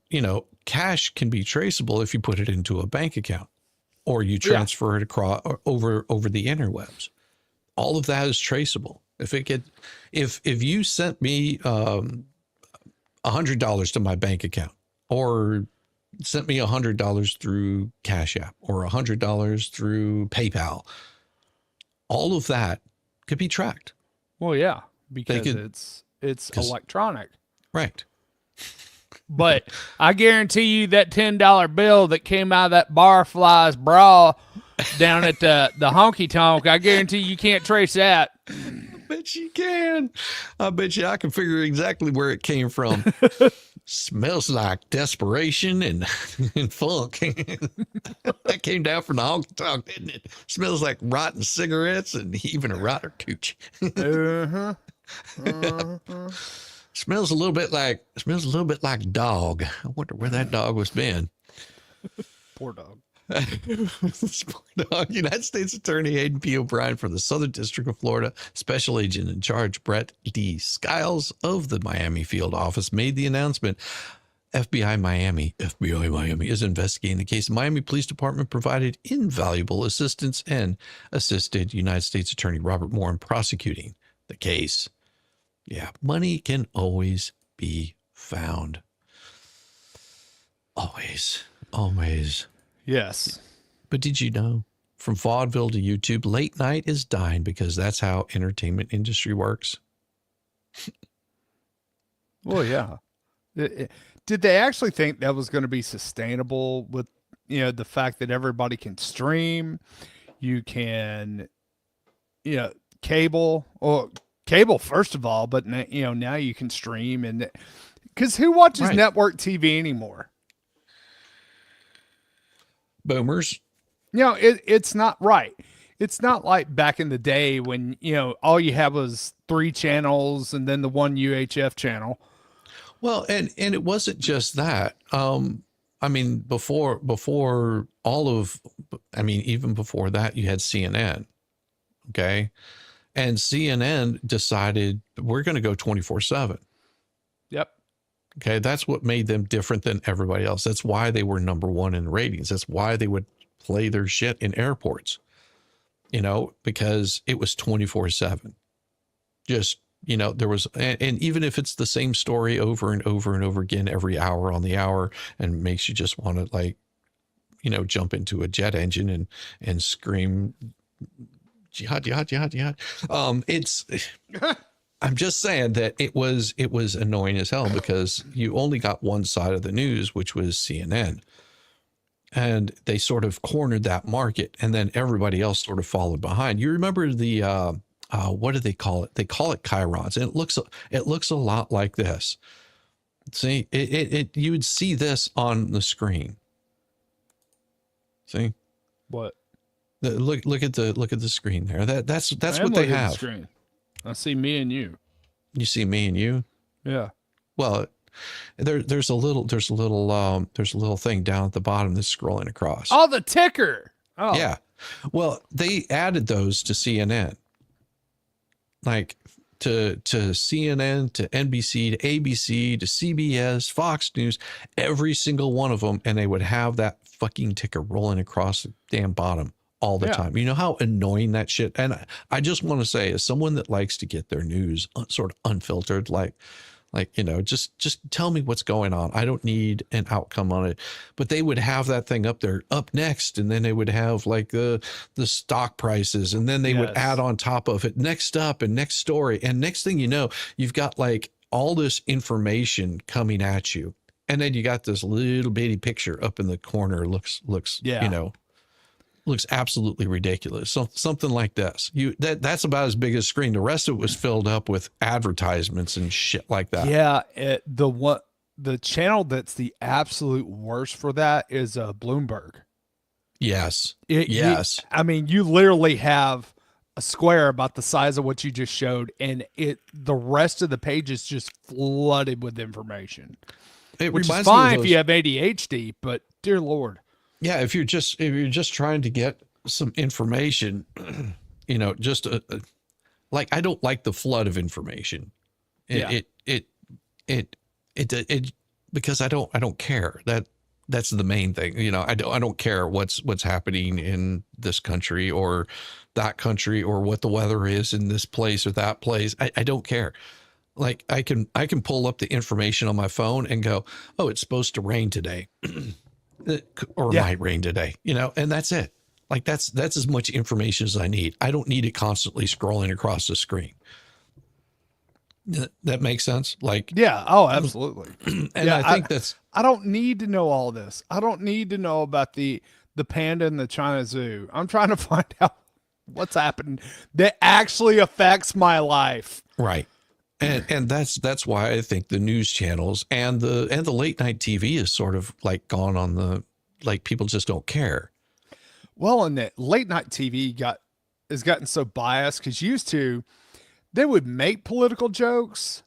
cash can be traceable if you put it into a bank account or you transfer it across or over the interwebs. All of that is traceable. If you sent me $100 to my bank account, or sent me $100 through Cash App, or $100 through PayPal, all of that could be tracked. Well, yeah, because it's electronic. Right. But I guarantee you that $10 bill that came out of that Barfly's bra down at the honky tonk, I guarantee you can't trace that. I bet you can. I bet you I can figure exactly where it came from. Smells like desperation and funk. That came down from the honky tonk, didn't it? Smells like rotten cigarettes and even a rotten cooch. Smells a little bit like dog. I wonder where that dog was been. Poor dog. United States Attorney Hayden P. O'Brien from the Southern District of Florida, Special Agent in Charge Brett D. Skiles of the Miami Field Office made the announcement FBI Miami is investigating the case. Miami Police Department provided invaluable assistance and assisted United States Attorney Robert Moore in prosecuting the case. Yeah, money can always be found. Always. Yes. But did you know, from vaudeville to YouTube, late night is dying because that's how entertainment industry works? Well, yeah. Did they actually think that was going to be sustainable with, the fact that everybody can stream, you can, cable first of all, but now you can stream, and because who watches network TV anymore? Boomers. It's not right. It's not like back in the day when, all you had was 3 channels and then the one UHF channel. Well, and it wasn't just that. I mean, even before that, you had CNN. Okay. And CNN decided we're going to go 24/7. Yep. Okay. That's what made them different than everybody else. That's why they were number one in ratings. That's why they would play their shit in airports, because it was 24/7. Just, there was, and even if it's the same story over and over and over again, every hour on the hour, and makes you just want to jump into a jet engine and scream, jihad, jihad, jihad, jihad. I'm just saying that it was annoying as hell because you only got one side of the news, which was CNN. And they sort of cornered that market, and then everybody else sort of followed behind. You remember the, what do they call it? They call it chyrons, and it looks a lot like this. See, you would see this on the screen. See what? Look at the screen there. That's what they have. The screen. I see me and you. You see me and you. Yeah. Well, there's a little thing down at the bottom that's scrolling across. Oh, the ticker. Oh, yeah. Well, they added those to CNN, like to CNN, to NBC, to ABC, to CBS, Fox News, every single one of them, and they would have that fucking ticker rolling across the damn bottom all the time. You know how annoying that shit. And I just want to say, as someone that likes to get their news sort of unfiltered, just tell me what's going on. I don't need an outcome on it. But they would have that thing up there up next, and then they would have like the stock prices, and then they would add on top of it next up and next story. And next thing you know, you've got like all this information coming at you. And then you got this little bitty picture up in the corner, looks absolutely ridiculous. So something like this. That's about as big as screen. The rest of it was filled up with advertisements and shit like that. Yeah, the channel that's the absolute worst for that is Bloomberg. Yes. Yes. You literally have a square about the size of what you just showed, and the rest of the page is just flooded with information. Which is fine if you have ADHD, but dear Lord. Yeah, if you're just trying to get some information, like I don't like the flood of information. It because I don't care. That's the main thing. I don't care what's happening in this country or that country or what the weather is in this place or that place. I don't care. Like I can pull up the information on my phone and go, oh, it's supposed to rain today. Or might rain today, and that's it. Like that's as much information as I need. I don't need it constantly scrolling across the screen. That makes sense. Like, yeah. Oh, absolutely. And I think I don't need to know all this. I don't need to know about the panda in the China Zoo. I'm trying to find out what's happening that actually affects my life. Right. And that's why I think the news channels and the late night TV is sort of like gone on the, like people just don't care. Well, and that late night TV has gotten so biased because used to they would make political jokes,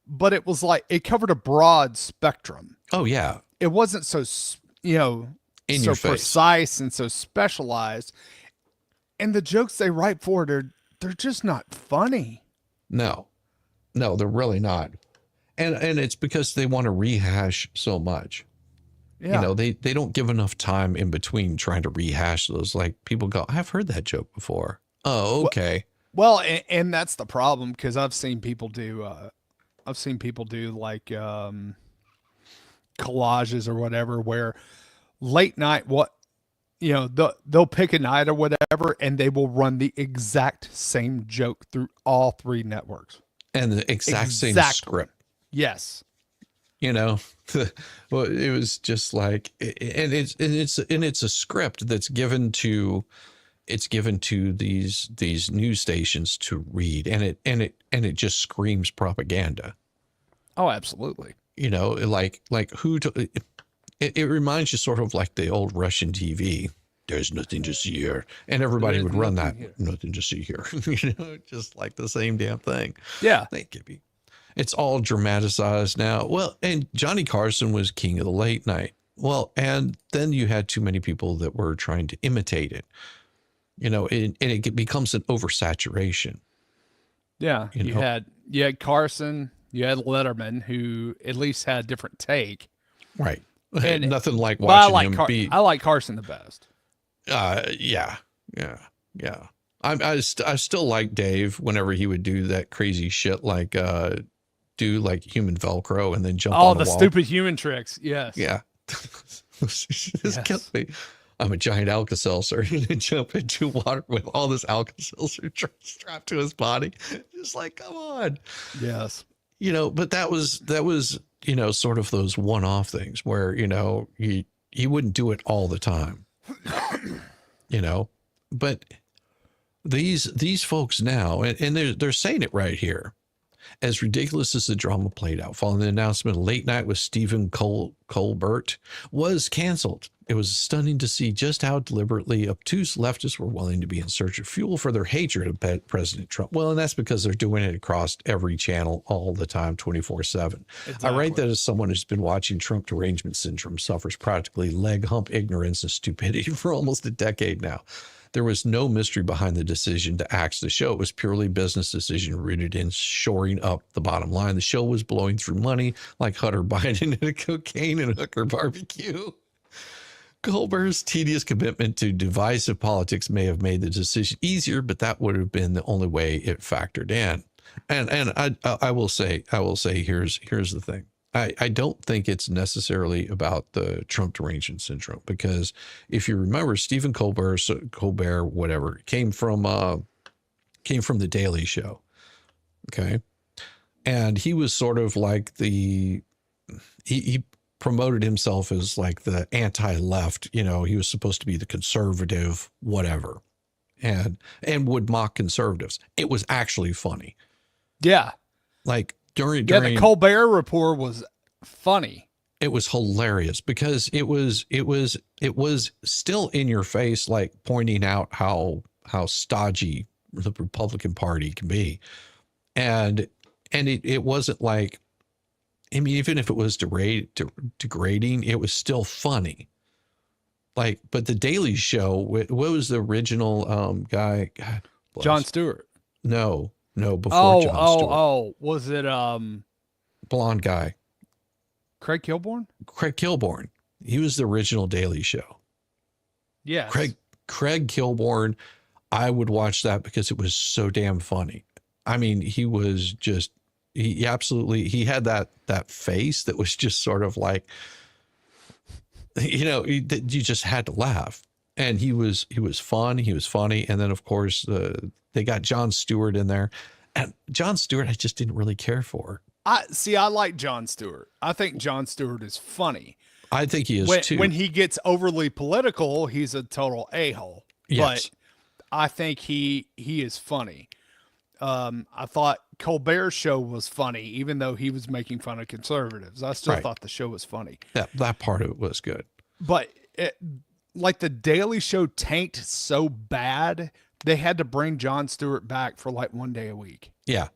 but it was like it covered a broad spectrum. Oh yeah, it wasn't so in so precise and so specialized. And the jokes they write for they're just not funny. No, they're really not. And it's because they want to rehash so much. Yeah. You know, they don't give enough time in between trying to rehash those. Like people go, I've heard that joke before. Oh, okay. Well, and that's the problem, because I've seen people do like collages or whatever, where late night, they'll pick a night or whatever, and they will run the exact same joke through all 3 networks. And the exact same script. Yes. You know, well, it was just like, and it's a script that's given to these news stations to read, and it just screams propaganda. Oh, absolutely. You know, like it reminds you sort of like the old Russian TV. There's nothing to see here, and everybody would run that. Nothing to see here. You know, just like the same damn thing. Yeah. Thank you. It's all dramatized now. Well, and Johnny Carson was king of the late night. Well, and then you had too many people that were trying to imitate it. You know, and it becomes an oversaturation. Yeah. You had Carson, you had Letterman, who at least had a different take. Right. And nothing like watching him be. I like Carson the best. Yeah. I still like Dave whenever he would do that crazy shit, like do like human Velcro and then jump on the wall. Stupid human tricks. Yes. Yeah. Just killed me. I'm a giant Alka-Seltzer and jump into water with all this Alka-Seltzer strapped to his body. Just like, come on. Yes. You know, but that was, you know, sort of those one-off things where, you know, he wouldn't do it all the time, you know, but these folks now, and they're saying it right here. As ridiculous as the drama played out, following the announcement Late Night with Stephen Colbert was canceled, it was stunning to see just how deliberately obtuse leftists were willing to be in search of fuel for their hatred of President Trump. Well, and that's because they're doing it across every channel all the time, 24/7. Exactly. I write that as someone who's been watching Trump derangement syndrome suffers practically leg hump ignorance and stupidity for almost a decade now. There was no mystery behind the decision to axe the show. It was purely a business decision rooted in shoring up the bottom line. The show was blowing through money like Hunter Biden and cocaine and hooker barbecue. Colbert's tedious commitment to divisive politics may have made the decision easier, but that would have been the only way it factored in. And I will say, here's the thing. I don't think it's necessarily about the Trump derangement syndrome, because if you remember, Stephen Colbert, whatever, came from the Daily Show. Okay. And he was sort of like he promoted himself as like the anti-left, you know, he was supposed to be the conservative, whatever, and would mock conservatives. It was actually funny. Yeah. Like, during the Colbert Report was funny. It was hilarious because it was still in your face, like pointing out how stodgy the Republican Party can be. And it wasn't like, I mean, even if it was degrading, it was still funny. Like, but the Daily Show, what was the original guy? God bless. Jon Stewart. No, before Jon Stewart. Oh, was it blonde guy? Craig Kilborn? Craig Kilborn. He was the original Daily Show. Yeah. Craig Kilborn, I would watch that because it was so damn funny. I mean, he was just, he had that face that was just sort of like, you know, you just had to laugh. And he was fun. He was funny. And then of course they got Jon Stewart in there, and Jon Stewart I just didn't really care for. I like Jon Stewart. I think Jon Stewart is funny. I think he is too. When he gets overly political, he's a total a-hole. Yes. But I think he is funny. I thought Colbert's show was funny, even though he was making fun of conservatives. I still thought the show was funny. That part of it was good. But like the Daily Show tanked so bad, they had to bring Jon Stewart back for like one day a week. Yeah.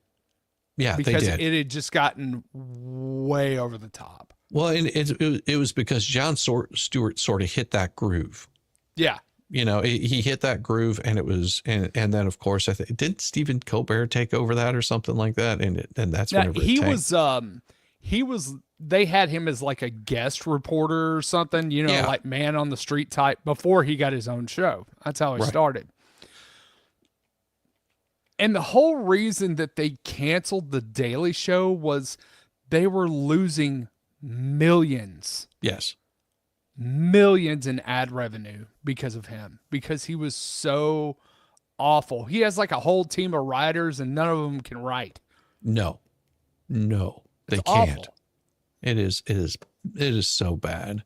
Yeah, because they did. It had just gotten way over the top. Well, and it was because Jon Stewart sort of hit that groove. Yeah. You know, he hit that groove, and it was, and then of course did Stephen Colbert take over that or something like that, and that's whenever he they had him as like a guest reporter or something, Yeah. like man on the street type before he got his own show. That's how he Right. started. And the whole reason that they canceled the Daily Show was they were losing millions Yes. in ad revenue because of him, because he was so awful. He has like a whole team of writers and none of them can write. No, they It's can't. awful. It is so bad.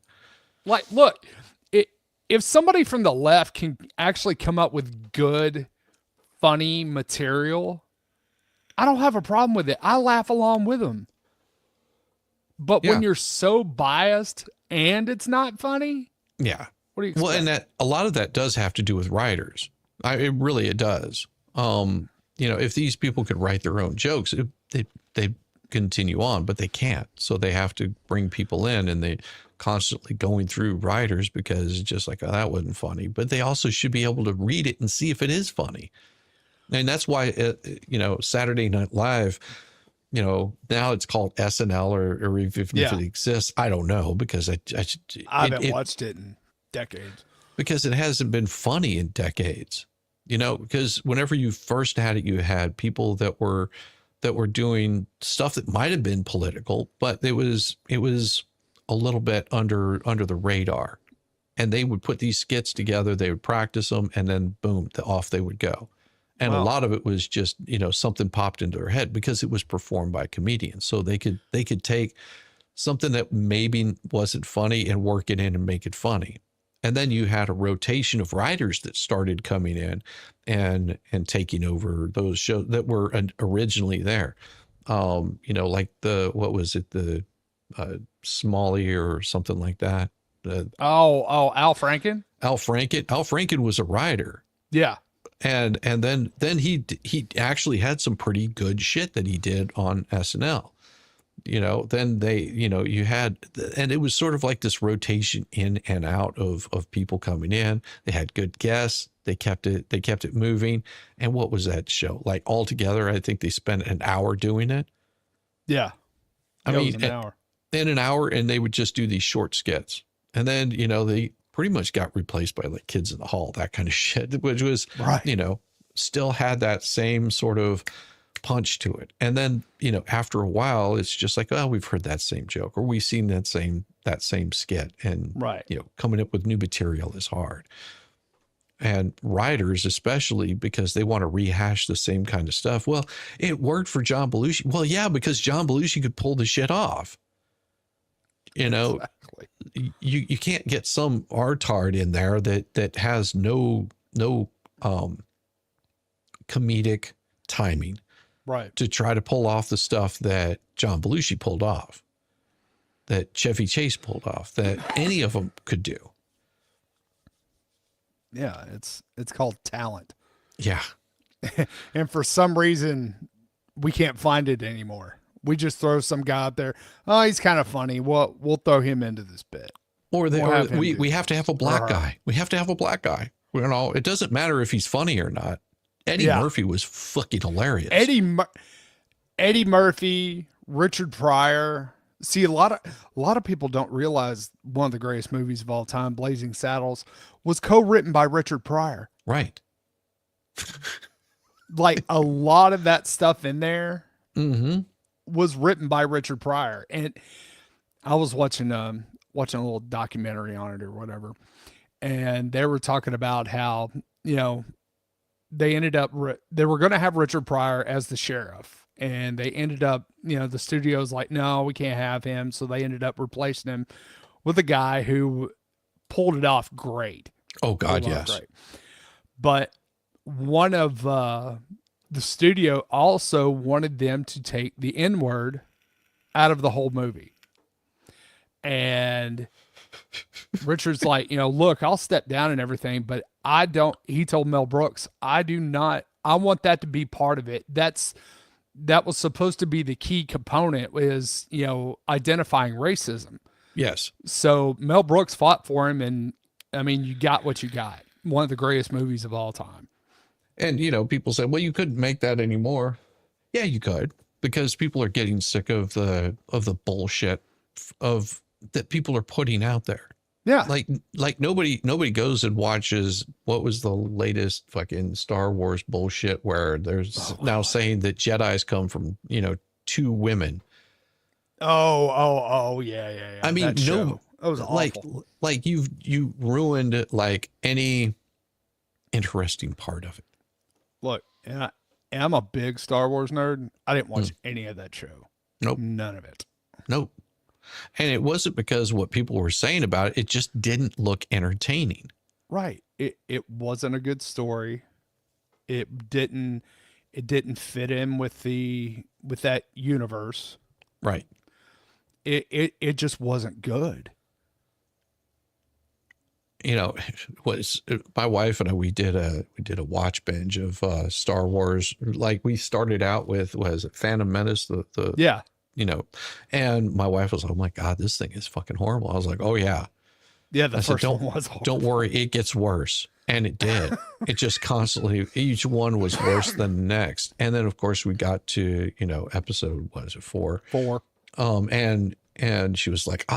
Like, look, if somebody from the left can actually come up with good, funny material, I don't have a problem with it. I laugh along with them. But when Yeah. you're so biased and it's not funny, Yeah. what do you expect? Well, and that a lot of that does have to do with writers. It does. If these people could write their own jokes, they continue on, but they can't. So they have to bring people in, and they constantly going through writers because it's just like, oh, that wasn't funny. But they also should be able to read it and see if it is funny. And that's why, Saturday Night Live, now it's called SNL or even if Yeah. it exists, I don't know, because I haven't watched it in decades. because it hasn't been funny in decades, because whenever you first had it, you had people that were doing stuff that might have been political, but it was a little bit under the radar, and they would put these skits together, they would practice them, and then boom, off they would go. And Wow. a lot of it was just, something popped into their head because it was performed by comedians. So they could take something that maybe wasn't funny and work it in and make it funny. And then you had a rotation of writers that started coming in and taking over those shows that were originally there. Like the Smalley or something like that. Al Franken? Al Franken was a writer. Yeah. And then he actually had some pretty good shit that he did on SNL. Then you had, and it was sort of like this rotation in and out of people coming in. They had good guests. They kept it moving. And what was that show? Like altogether, I think they spent an hour doing it. Yeah. I It was mean, an hour. in an hour, and they would just do these short skits. And then, they pretty much got replaced by like Kids in the Hall, that kind of shit, which was, Right. still had that same sort of punch to it. And then, after a while, it's just like, oh, we've heard that same joke, or we've seen that same skit. And, Right. coming up with new material is hard. And writers, especially, because they want to rehash the same kind of stuff. Well, it worked for John Belushi. Well, yeah, because John Belushi could pull the shit off. Exactly. You can't get some artard in there that has no comedic timing Right. to try to pull off the stuff that John Belushi pulled off, that Chevy Chase pulled off, that any of them could do. Yeah. It's called talent. Yeah. And for some reason, we can't find it anymore. We just throw some guy out there. Oh, he's kind of funny. We'll throw him into this bit. Or We'll have him do we have to have a black her. guy. We have to have a black guy. It doesn't matter if he's funny or not. Eddie Yeah. Murphy was fucking hilarious. Eddie Murphy, Richard Pryor. See, a lot of people don't realize one of the greatest movies of all time, Blazing Saddles, was co-written by Richard Pryor. Right. Like a lot of that stuff in there Mm-hmm. was written by Richard Pryor. And I was watching a little documentary on it or whatever, and they were talking about how, they ended up, they were going to have Richard Pryor as the sheriff, and they ended up, the studio's like, no, we can't have him. So they ended up replacing him with a guy who pulled it off great. Oh God, Pulled it off yes. great. But one of the studio also wanted them to take the N-word out of the whole movie. And Richard's like, look, I'll step down and everything, but he told Mel Brooks, I want that to be part of it. That was supposed to be the key component, is, identifying racism. Yes. So Mel Brooks fought for him, and I mean, you got what you got. One of the greatest movies of all time. And, people say, well, you couldn't make that anymore. Yeah, you could. because people are getting sick of the bullshit of that people are putting out there. Yeah. Like nobody goes and watches what was the latest fucking Star Wars bullshit where there's now saying that Jedis come from, 2 women. Oh, yeah. I mean, that show. That was like awful. like you ruined like any interesting part of it. Look, and I'm a big Star Wars nerd. I didn't watch any of that show. Nope. None of it. Nope. And it wasn't because what people were saying about it. It just didn't look entertaining. Right. It wasn't a good story. It didn't fit in with that universe. Right. It just wasn't good. Was my wife and I, we did a watch binge of Star Wars. Like we started out with, was it Phantom Menace? The Yeah. And my wife was like, oh my God, this thing is fucking horrible. I was like, oh yeah. Yeah, the I said, first one was horrible. Don't worry, it gets worse. And it did. It just constantly, each one was worse than the next. And then of course we got to, episode, what is it, 4? 4. And she was like,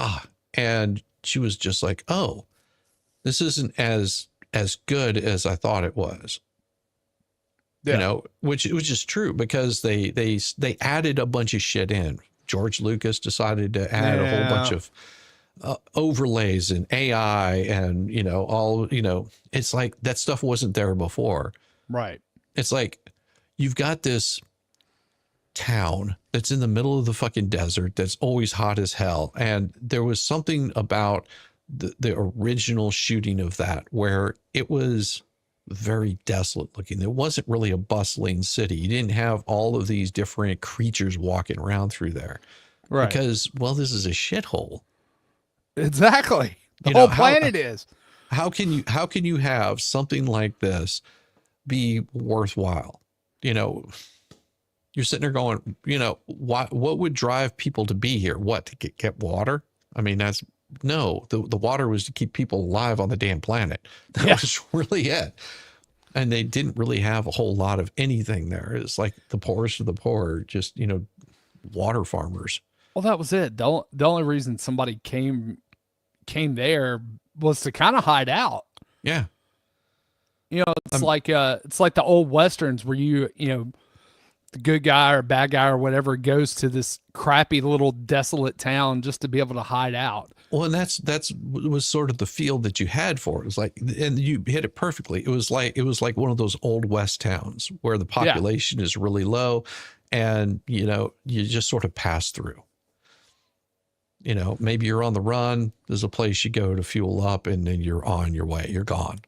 and she was just like, oh, this isn't as good as I thought it was. Yeah. Which is true because they added a bunch of shit in. George Lucas decided to add a whole bunch of overlays and AI and, it's like that stuff wasn't there before. Right. It's like you've got this town that's in the middle of the fucking desert that's always hot as hell. And there was something about the original shooting of that where it was very desolate looking. There wasn't really a bustling city. You didn't have all of these different creatures walking around through there. Right. Because, well, this is a shithole. Exactly. The whole planet is. How can you have something like this be worthwhile? You're sitting there going, what would drive people to be here? What, to get water? I mean, the water was to keep people alive on the damn planet. That was really it. And they didn't really have a whole lot of anything there. It's like the poorest of the poor, just, water farmers. Well, that was it. The only reason somebody came there was to kind of hide out. Yeah. It's like the old Westerns where the good guy or bad guy or whatever goes to this crappy little desolate town just to be able to hide out. Well, and that's was sort of the feel that you had for it. It was like, and you hit it perfectly. It was like one of those old West towns where the population is really low, and you just sort of pass through. Maybe you're on the run. There's a place you go to fuel up, and then you're on your way. You're gone.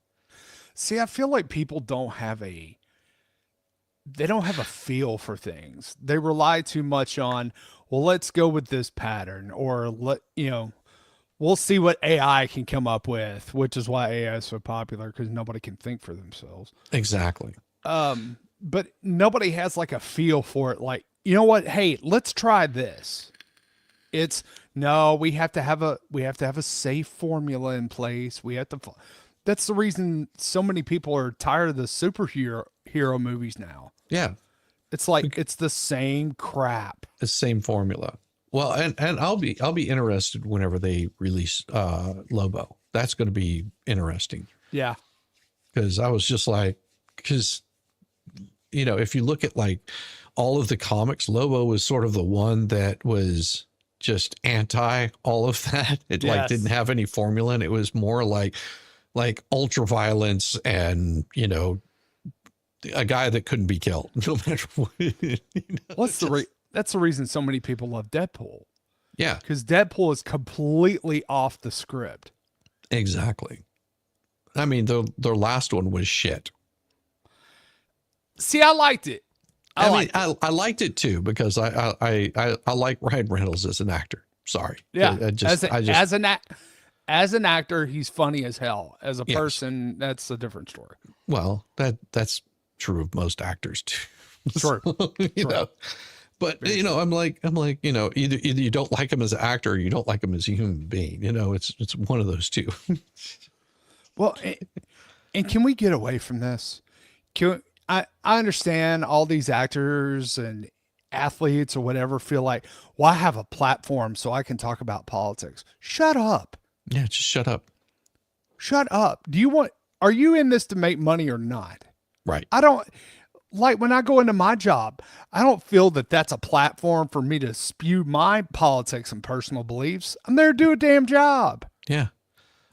See, I feel like people don't have a feel for things. They rely too much on, well, let's go with this pattern, or we'll see what AI can come up with, which is why AI is so popular, because nobody can think for themselves. Exactly. But nobody has like a feel for it. Like, you know what? Hey, let's try this. We have to have a safe formula in place. That's the reason so many people are tired of the superhero movies now. Yeah. It's like, it's the same crap. The same formula. Well, and I'll be interested whenever they release Lobo. That's going to be interesting. Yeah. Because I was just like, if you look at like all of the comics, Lobo was sort of the one that was just anti all of that. It like didn't have any formula, and it was more like ultra violence and, a guy that couldn't be killed no matter what. That's the reason so many people love Deadpool. Yeah. Because Deadpool is completely off the script. Exactly. I mean, their last one was shit. See, I liked it. I liked it too, because I like Ryan Reynolds as an actor. Sorry. Yeah. As an actor, he's funny as hell. As a person, that's a different story. Well, that's true of most actors too. Sure. you know, but I'm like, either you don't like him as an actor or you don't like him as a human being. It's one of those two. Well, and can we get away from this? I understand all these actors and athletes or whatever feel like, well, I have a platform so I can talk about politics. Shut up. Yeah, just shut up. Shut up. Are you in this to make money or not? Right. I don't like when I go into my job, I don't feel that that's a platform for me to spew my politics and personal beliefs. I'm there to do a damn job. Yeah.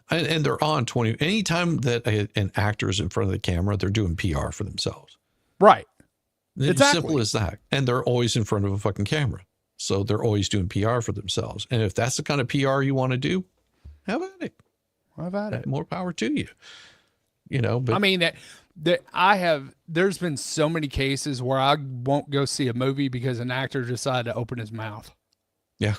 And they're on 20. Anytime that an actor is in front of the camera, they're doing PR for themselves. Right. It's Exactly. simple as that. And they're always in front of a fucking camera. So they're always doing PR for themselves. And if that's the kind of PR you want to do, have at it. How about it? More power to you. You know, but I mean, there's been so many cases where I won't go see a movie because an actor decided to open his mouth. yeah.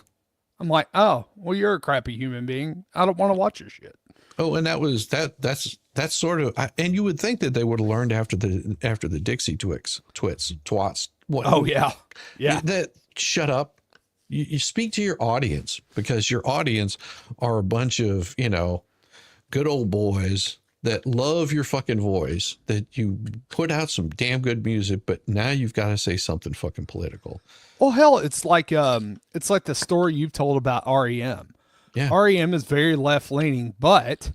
I'm like, oh, well, you're a crappy human being. I don't want to watch your shit. Oh, and that's sort of, and you would think that they would have learned after the Dixie twats. What, Oh yeah. Yeah. That shut up. You speak to your audience, because your audience are a bunch of, good old boys that love your fucking voice, that you put out some damn good music, but now you've got to say something fucking political. Well, hell, it's like the story you've told about REM. Yeah. REM is very left leaning, but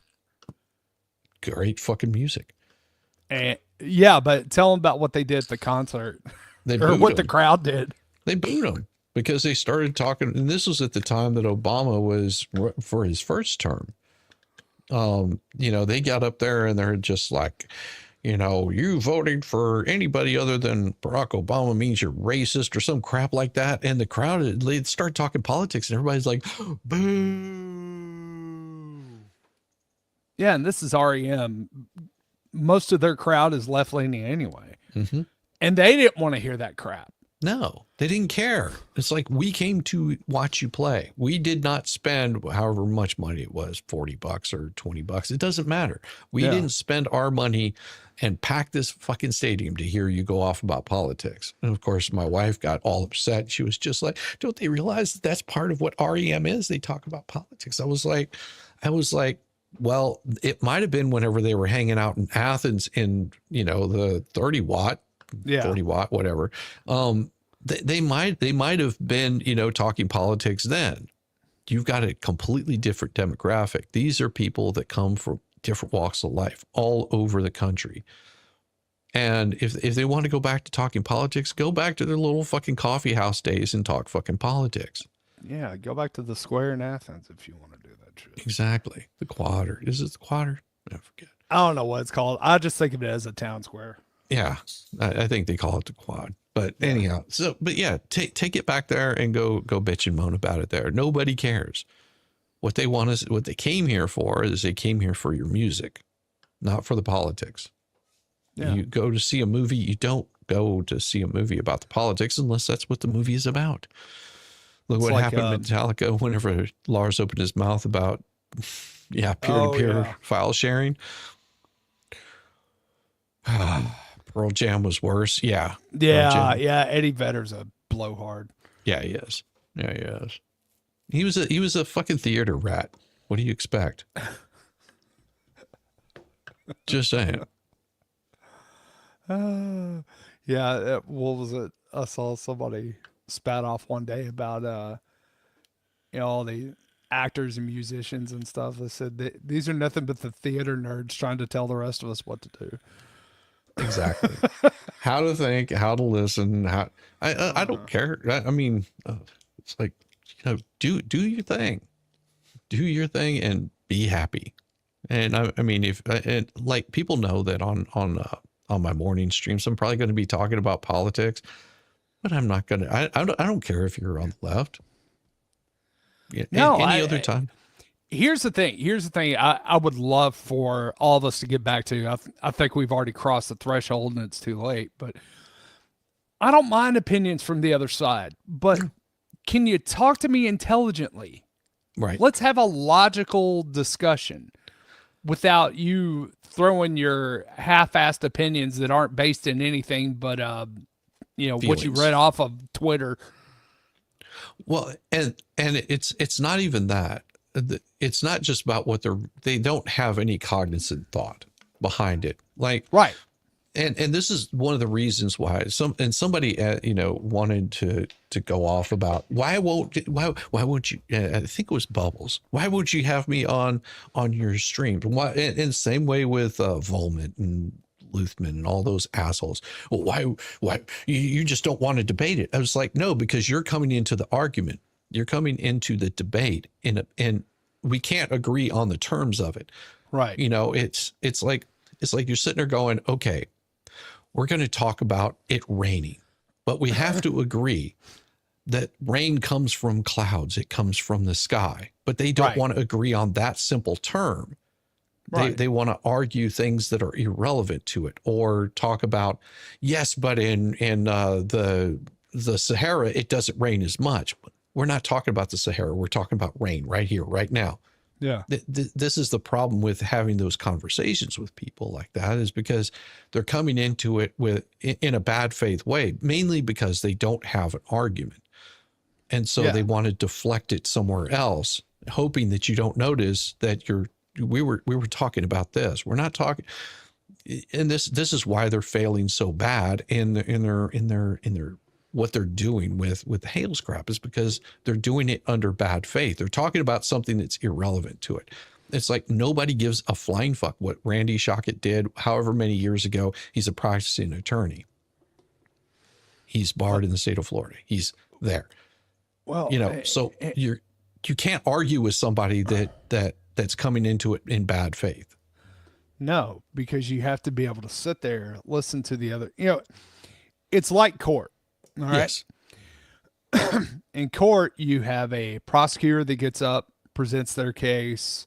Great fucking music. yeah, but tell them about what they did at the concert They or booed what the them. crowd did. They booed him because they started talking. And this was at the time that Obama was for his first term. They got up there and they're just like, you voting for anybody other than Barack Obama means you're racist or some crap like that. And the crowd, they start talking politics and everybody's like, boo. Yeah, and this is REM. Most of their crowd is left leaning anyway. Mm-hmm. And they didn't want to hear that crap. No, they didn't care. It's like, we came to watch you play. We did not spend however much money it was, $40 or $20. It doesn't matter. We didn't spend our money and pack this fucking stadium to hear you go off about politics. And of course, my wife got all upset. She was just like, don't they realize that that's part of what REM is? They talk about politics. I was like, well, it might have been whenever they were hanging out in Athens in, the 30 watt, 40 watt, whatever. They might have been, talking politics then. You've got a completely different demographic. These are people that come from different walks of life all over the country. And if they want to go back to talking politics, go back to their little fucking coffee house days and talk fucking politics. Yeah, go back to the square in Athens if you want to do that shit. Exactly. The Quader. Is it the Quader? I forget. I don't know what it's called. I just think of it as a town square. Yeah, I think they call it the Quad. But anyhow, but yeah, take it back there and go bitch and moan about it there. Nobody cares. What they want is, what they came here for is they came here for your music, not for the politics. Yeah. You go to see a movie. You don't go to see a movie about the politics unless that's what the movie is about. Look what happened to Metallica whenever Lars opened his mouth about, peer-to-peer file sharing. Pearl Jam was worse. Yeah. Eddie Vedder's a blowhard. Yeah, he is. Yeah, he is. He was a fucking theater rat. What do you expect? Just saying. What was it? I saw somebody spat off one day about all the actors and musicians and stuff. They said these are nothing but the theater nerds trying to tell the rest of us what to do. Exactly. How to think, how to listen. I don't care. I mean, it's like, do your thing, and be happy. And I mean, if like people know that on my morning streams, I'm probably going to be talking about politics, but I'm not going to. I don't care if you're on the left. Any other time. Here's the thing. I would love for all of us to get back to. I think we've already crossed the threshold and it's too late. But I don't mind opinions from the other side. But can you talk to me intelligently? Right. Let's have a logical discussion without you throwing your half-assed opinions that aren't based in anything but what you read off of Twitter. Well, and it's not even that. It's not just about what they don't have any cognizant thought behind it. Like, right. And this is one of the reasons why somebody wanted to go off about why won't you I think it was Bubbles, why won't you have me on your streams? Why? And same way with Volman and Luthman and all those assholes. Well, why you just don't want to debate it? I was like, no, because you're coming into the argument, you're coming into the debate, and we can't agree on the terms of it. Right. It's like you're sitting there going, okay, we're going to talk about it raining, but we have to agree that rain comes from clouds. It comes from the sky, but they don't want to agree on that simple term. They want to argue things that are irrelevant to it, or talk about, yes, but in the Sahara, it doesn't rain as much. We're not talking about the Sahara. We're talking about rain right here, right now. Yeah. This is the problem with having those conversations with people like that, is because they're coming into it in a bad faith way, mainly because they don't have an argument. And so they want to deflect it somewhere else, hoping that you don't notice that we were talking about this. We're not talking. And this is why they're failing so bad in their what they're doing with the Hales crap, is because they're doing it under bad faith. They're talking about something that's irrelevant to it. It's like nobody gives a flying fuck what Randy Shockett did however many years ago. He's a practicing attorney. He's barred in the state of Florida. He's there. Well, so you can't argue with somebody that's coming into it in bad faith. No, because you have to be able to sit there, listen to the other. It's like court. All right. Yes. In court, you have a prosecutor that gets up, presents their case.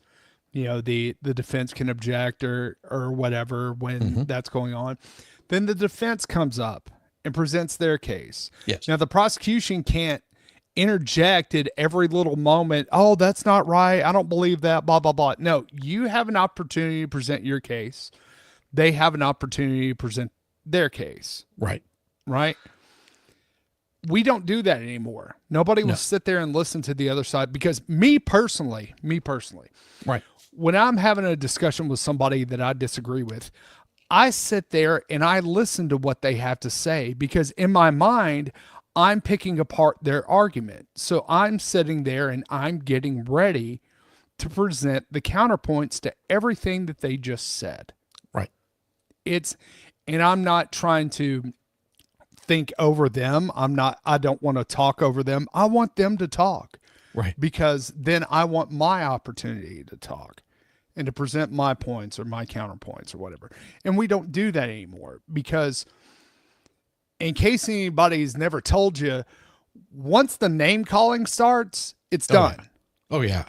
The defense can object or whatever when that's going on. Then the defense comes up and presents their case. Yes. Now the prosecution can't interject at every little moment. Oh, that's not right. I don't believe that. Blah, blah, blah. No, you have an opportunity to present your case. They have an opportunity to present their case. Right. Right. We don't do that anymore. Nobody will sit there and listen to the other side, because me personally, right, when I'm having a discussion with somebody that I disagree with, I sit there and I listen to what they have to say, because in my mind, I'm picking apart their argument. So I'm sitting there and I'm getting ready to present the counterpoints to everything that they just said. Right. And I'm not trying to think over them. I don't want to talk over them. I want them to talk. Right. Because then I want my opportunity to talk and to present my points or my counterpoints or whatever. And we don't do that anymore, because in case anybody's never told you, once the name calling starts, it's done. Oh yeah.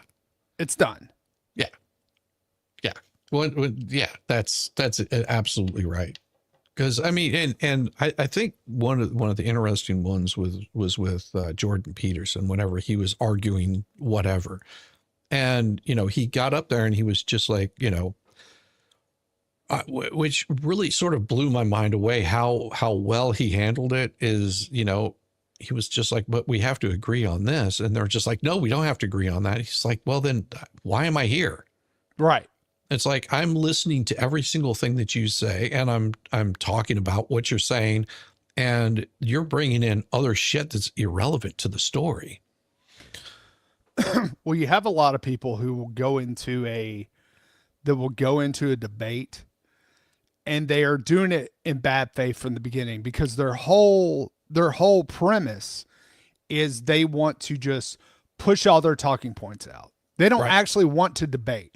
It's done. Yeah. Yeah. Well, yeah, that's absolutely right. Because I mean, and I think one of the interesting ones was with Jordan Peterson, whenever he was arguing whatever, and he got up there and he was just like, which really sort of blew my mind away how well he handled it. Is he was just like, but we have to agree on this, and they're just like, no, we don't have to agree on that. He's like, well, then why am I here? Right. It's like, I'm listening to every single thing that you say, and I'm talking about what you're saying, and you're bringing in other shit that's irrelevant to the story. Well, you have a lot of people who will go into a debate, and they are doing it in bad faith from the beginning, because their whole premise is they want to just push all their talking points out. They don't actually want to debate.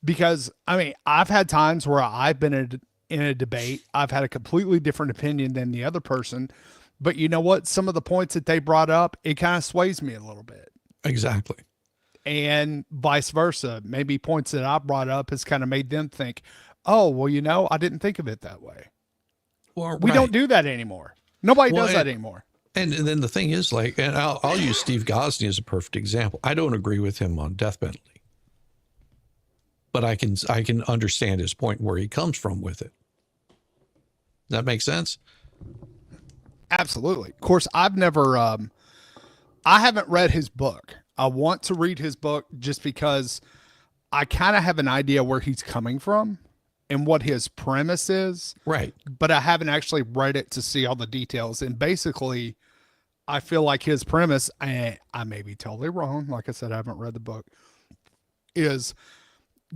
Because, I mean, I've had times where I've been in a debate. I've had a completely different opinion than the other person. But you know what? Some of the points that they brought up, it kind of sways me a little bit. Exactly. And vice versa. Maybe points that I brought up has kind of made them think, oh, well, I didn't think of it that way. Well, we don't do that anymore. Nobody does that anymore. And then the thing is, like, and I'll use Steve Gosney as a perfect example. I don't agree with him on death penalty, but I can understand his point where he comes from with it. Does that make sense? Absolutely. Of course, I've never, I haven't read his book. I want to read his book just because I kind of have an idea where he's coming from. and what his premise is, Right. but I haven't actually read it to see all the details. And basically, I feel like his premise, I may be totally wrong. Like I said, I haven't read the book, is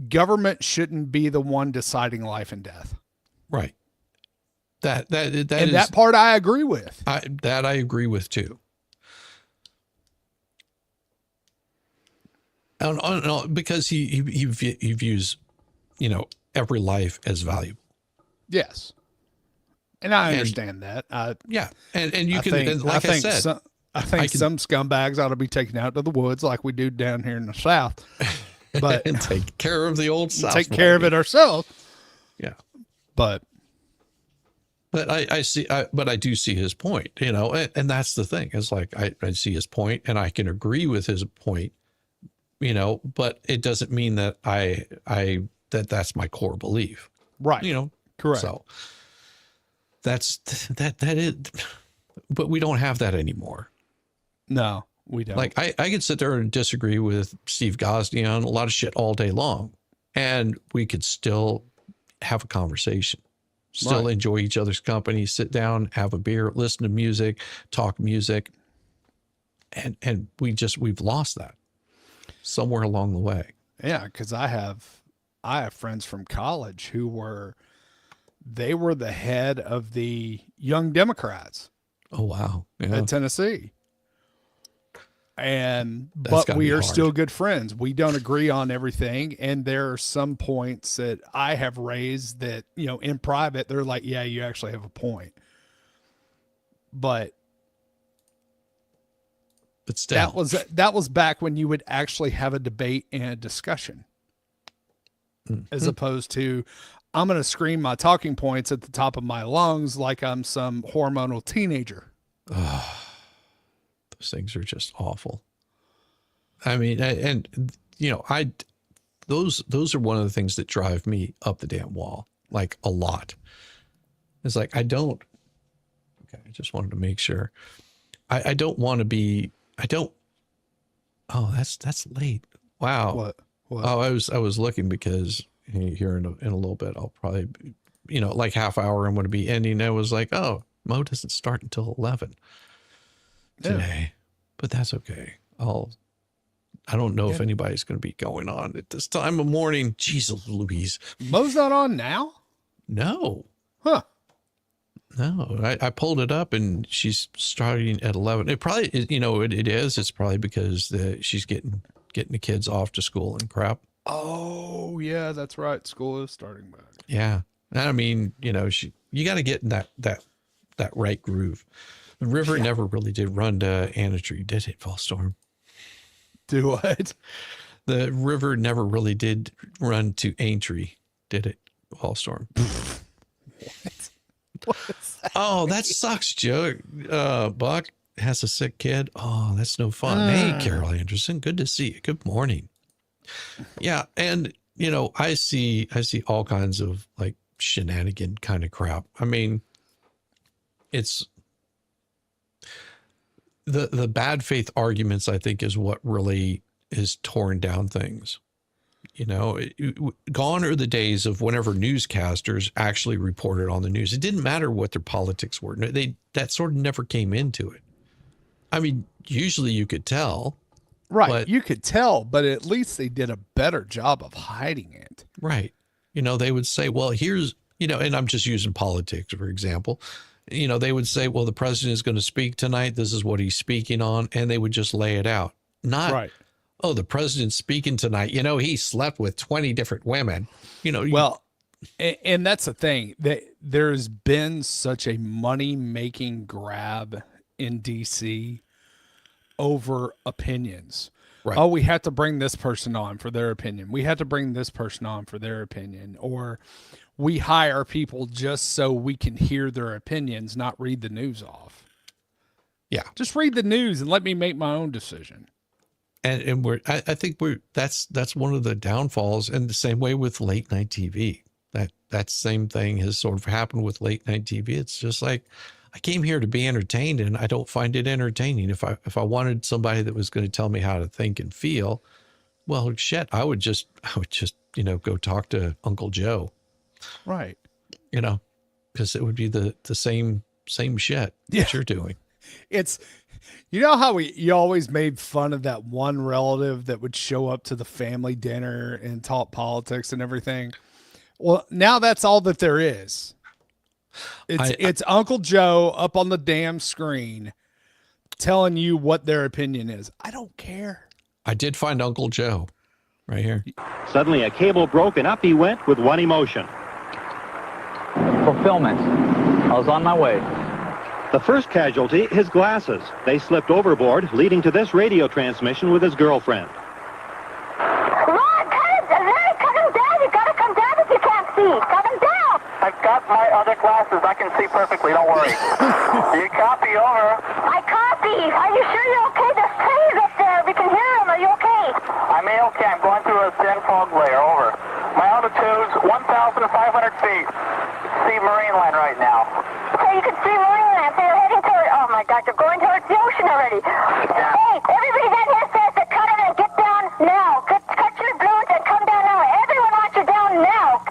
government shouldn't be the one deciding life and death. Right. That And is that part I agree with. I agree with too. Because he views, every life as valuable. Yes. And I understand that. Yeah. And you I can, think, and like I said, I think some scumbags ought to be taken out to the woods like we do down here in the South. But and take care of the old South. take care of it ourselves. Yeah. But I do see his point, and that's the thing. It's like, I see his point and I can agree with his point, but it doesn't mean that that's my core belief. right. Correct. So that is, but we don't have that anymore. No, we don't. Like I could sit there and disagree with Steve Gosney on a lot of shit all day long, and we could still have a conversation, still Right. enjoy each other's company, sit down, have a beer, listen to music, talk music. And we've lost that somewhere along the way. Yeah, because I have friends from college who were the head of the Young Democrats Oh, wow. Yeah. at Tennessee. And That's but gotta we be are hard. still good friends. We don't agree on everything, and there are some points that I have raised that, in private they're like, yeah, you actually have a point. But still. that was back when you would actually have a debate and a discussion, as opposed to I'm going to scream my talking points at the top of my lungs like I'm some hormonal teenager. Those things are just awful. I mean, those are one of the things that drive me up the damn wall, like a lot. It's like, I just wanted to make sure. I don't want to be, oh, that's late. Wow. What? Oh, I was looking because here in a little bit, I'll probably, like half hour I'm going to be ending. I was like, oh, Mo doesn't start until 11 today, but that's okay. I don't know if anybody's going to be going on at this time of morning. Jesus Louise. Mo's not on now? No. Huh. No, I pulled it up and she's starting at 11. It probably, it is. It's probably because she's getting the kids off to school and crap. Oh, yeah, that's right. School is starting back. Yeah. I mean, you got to get in that right groove. The river never really did run to Anatry, did it, Fallstorm? Do what? The river never really did run to Aintree, did it, Fallstorm? What's that? Oh, that sucks, Joe. Buck has a sick kid. Oh, that's no fun. Hey, Carol Anderson, good to see you. Good morning. Yeah, and I see all kinds of like shenanigan kind of crap. I mean, it's the bad faith arguments, I think, is what really is torn down things. Gone are the days of whenever newscasters actually reported on the news. It didn't matter what their politics were. That sort of never came into it. I mean, usually you could tell. Right. But, you could tell, but at least they did a better job of hiding it. Right. They would say, well, here's, and I'm just using politics, for example. They would say, well, the president is going to speak tonight. This is what he's speaking on. And they would just lay it out. Not, right. Oh, the president's speaking tonight. He slept with 20 different women. Well, and that's the thing, that there's been such a money-making grab in DC over opinions. Right. Oh, we have to bring this person on for their opinion. We have to bring this person on for their opinion. Or we hire people just so we can hear their opinions, not read the news off. Yeah. Just read the news and let me make my own decision. And I think that's one of the downfalls, and the same way with late night TV. That same thing has sort of happened with late night TV. It's just like, I came here to be entertained, and I don't find it entertaining. If I wanted somebody that was going to tell me how to think and feel, well, shit, I would just go talk to Uncle Joe. Right. You know, because it would be the same shit that you're doing. It's, you know how you always made fun of that one relative that would show up to the family dinner and talk politics and everything. Well, now that's all that there is. It's Uncle Joe up on the damn screen telling you what their opinion is. I don't care. I did find Uncle Joe right here. Suddenly a cable broke and up he went with one emotion. Fulfillment. I was on my way. The first casualty, his glasses. They slipped overboard, leading to this radio transmission with his girlfriend. Ron, cut him down. You gotta come down if you can't see. Cut him down. I've got my other glasses. I can see perfectly. Don't worry. You copy, over. I copy. Are you sure you're okay? There's planes up there. We can hear them. Are you okay? I'm okay. I'm going through a thin fog layer. Over. My altitude's 1,500 feet. See marine line right now. Okay, you can see marine land. So you're heading toward. Oh my God, you're going towards the ocean already. Yeah. Hey, everybody down here says to cut it and get down now. Cut your balloons and come down now. Everyone wants you down now.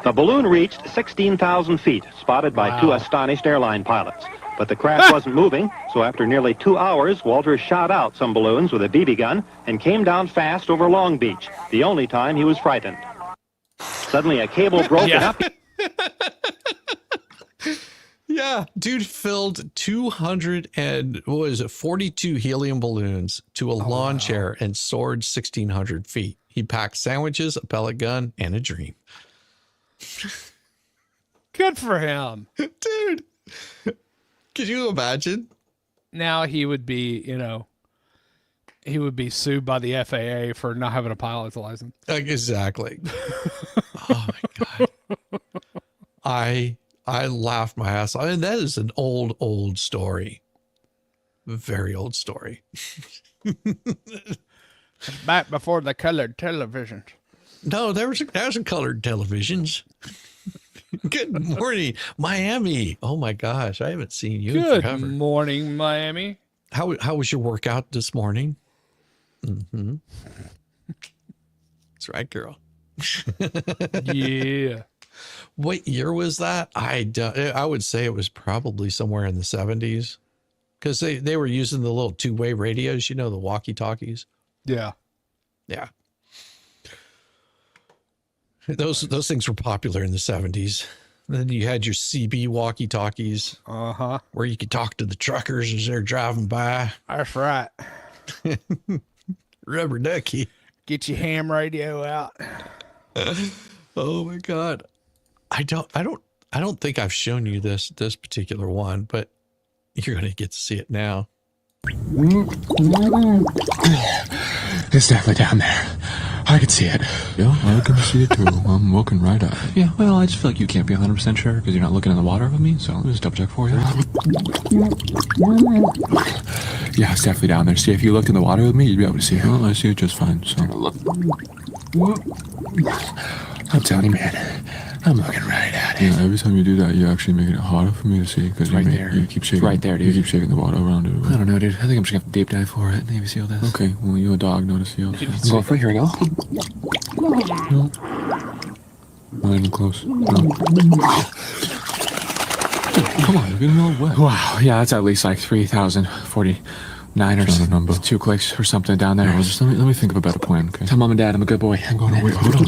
The balloon reached 16,000 feet, spotted by two astonished airline pilots. But the craft wasn't moving, so after nearly 2 hours, Walter shot out some balloons with a BB gun and came down fast over Long Beach, the only time he was frightened. Suddenly a cable broke and up. Yeah, dude filled 42 helium balloons to a lawn chair and soared 1,600 feet. He packed sandwiches, a pellet gun, and a dream. Good for him. Dude, could you imagine? Now he would be, he would be sued by the FAA for not having a pilot's license. Exactly. Oh my God. I laughed my ass off. I mean, that is an old story. Very old story. Back before the colored television. No, there was colored televisions. Good morning, Miami. Oh my gosh, I haven't seen you in Good forever. morning, Miami. How was your workout this morning? Mm-hmm. That's right, girl. Yeah. What year was that? I would say it was probably somewhere in the 70s, because they were using the little two-way radios, the walkie-talkies. Yeah. Yeah. Those things were popular in the 70s. Then you had your CB walkie-talkies, where you could talk to the truckers as they're driving by. That's right. Rubber ducky. Get your ham radio out. Oh my God. I don't think I've shown you this particular one, but you're going to get to see it now. It's definitely down there. I can see it. Yeah, I can see it too. I'm looking right at it. Yeah, well, I just feel like you can't be 100% sure because you're not looking in the water with me, so let me just double check for you. Yeah, it's definitely down there. See, if you looked in the water with me, you'd be able to see it. Well, I see it just fine, so. I'm telling you, man, I'm looking right at it. Yeah, every time you do that, you're actually making it harder for me to see because you keep shaking. Right there, dude. You keep shaking the water around it. I don't know, dude. I think I'm just gonna have to deep dive for it. Navy SEAL this. Okay, well, you're a dog, not a seal. So. I'm going for it. Here we go. No. Not even close. No. Come on, you're getting all wet. Wow, yeah, that's at least like 3,049 or Not a number. 2 clicks or something down there. No, just let me think of a better plan, okay? Tell mom and dad I'm a good boy. I'm going to Wait, hold on.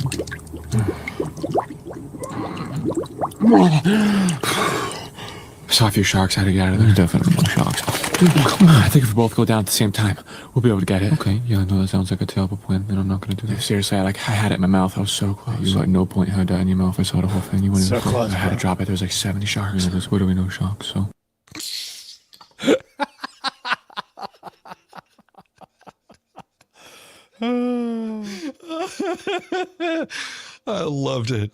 Saw a few sharks. How to get out of there. Definitely no sharks. Dude, come on. I think if we both go down at the same time, we'll be able to get it. Okay, yeah, no, that sounds like a terrible plan, and I'm not gonna do that. Seriously, I had it in my mouth. I was so close. You at no point had that in your mouth. I saw the whole thing. You went So in the close. I had to drop it. There was like 70 sharks. Yeah, there's literally no sharks, so. I loved it.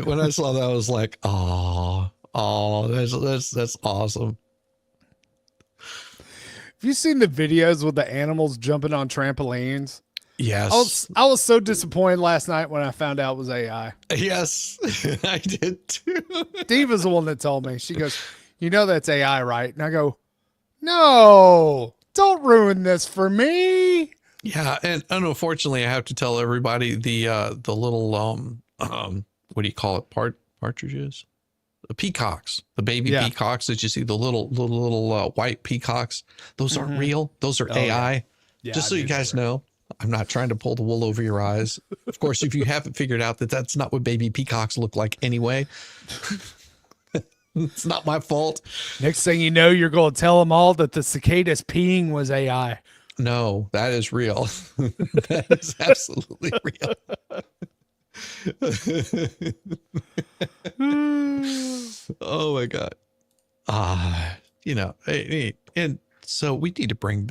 When I saw that, I was like, oh, that's awesome. Have you seen the videos with the animals jumping on trampolines? Yes. I was so disappointed last night when I found out it was AI. Yes, I did too. Diva's the one that told me. She goes, that's AI, right? And I go, no, don't ruin this for me. Yeah, and unfortunately, I have to tell everybody the little what do you call it? partridges? The peacocks, the baby Yeah. peacocks that you see, the little white peacocks. Those aren't real. Those are AI. Yeah, Just so you these guys are- know, I'm not trying to pull the wool over your eyes. Of course, if you haven't figured out that that's not what baby peacocks look like anyway, it's not my fault. Next thing you know, you're going to tell them all that the cicadas peeing was AI. No, that is real. That is absolutely real. Oh my God. And so we need to bring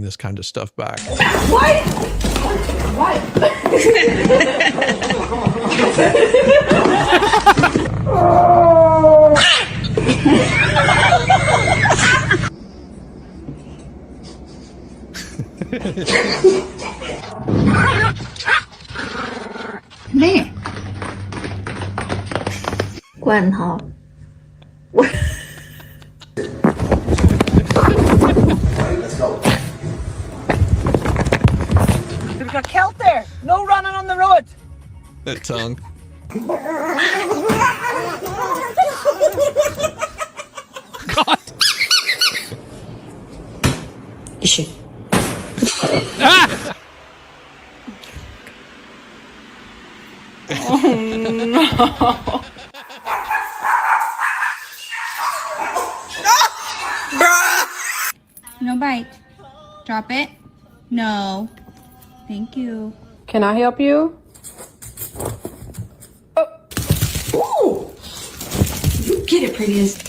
this kind of stuff back. Nè. Quên hồn. We've got kelp there. No running on the road. That tongue. God. Issue. Ah! Oh no. No bite. Drop it. No. Thank you. Can I help you? Ooh. You get it, prettiest.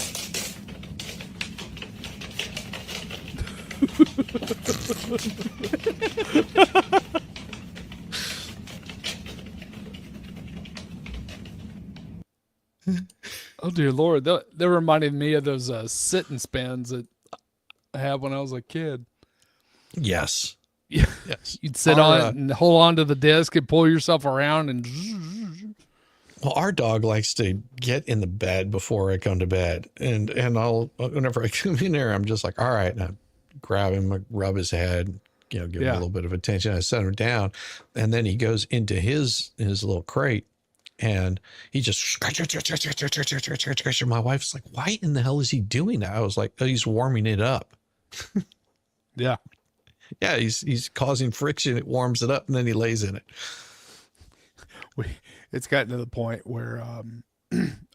Oh dear Lord, that reminded me of those sit and spins that I had when I was a kid. Yes. Yeah. Yes. You'd sit on it and hold on to the disc and pull yourself around and. Well, our dog likes to get in the bed before I come to bed, and whenever I come in there, I'm just like, all right, now grab him, I rub his head, give him a little bit of attention. I set him down, and then he goes into his little crate, and he just scratch. My wife's like, why in the hell is he doing that? I was like, oh, he's warming it up. Yeah. Yeah, he's causing friction. It warms it up, and then he lays in it. It's gotten to the point where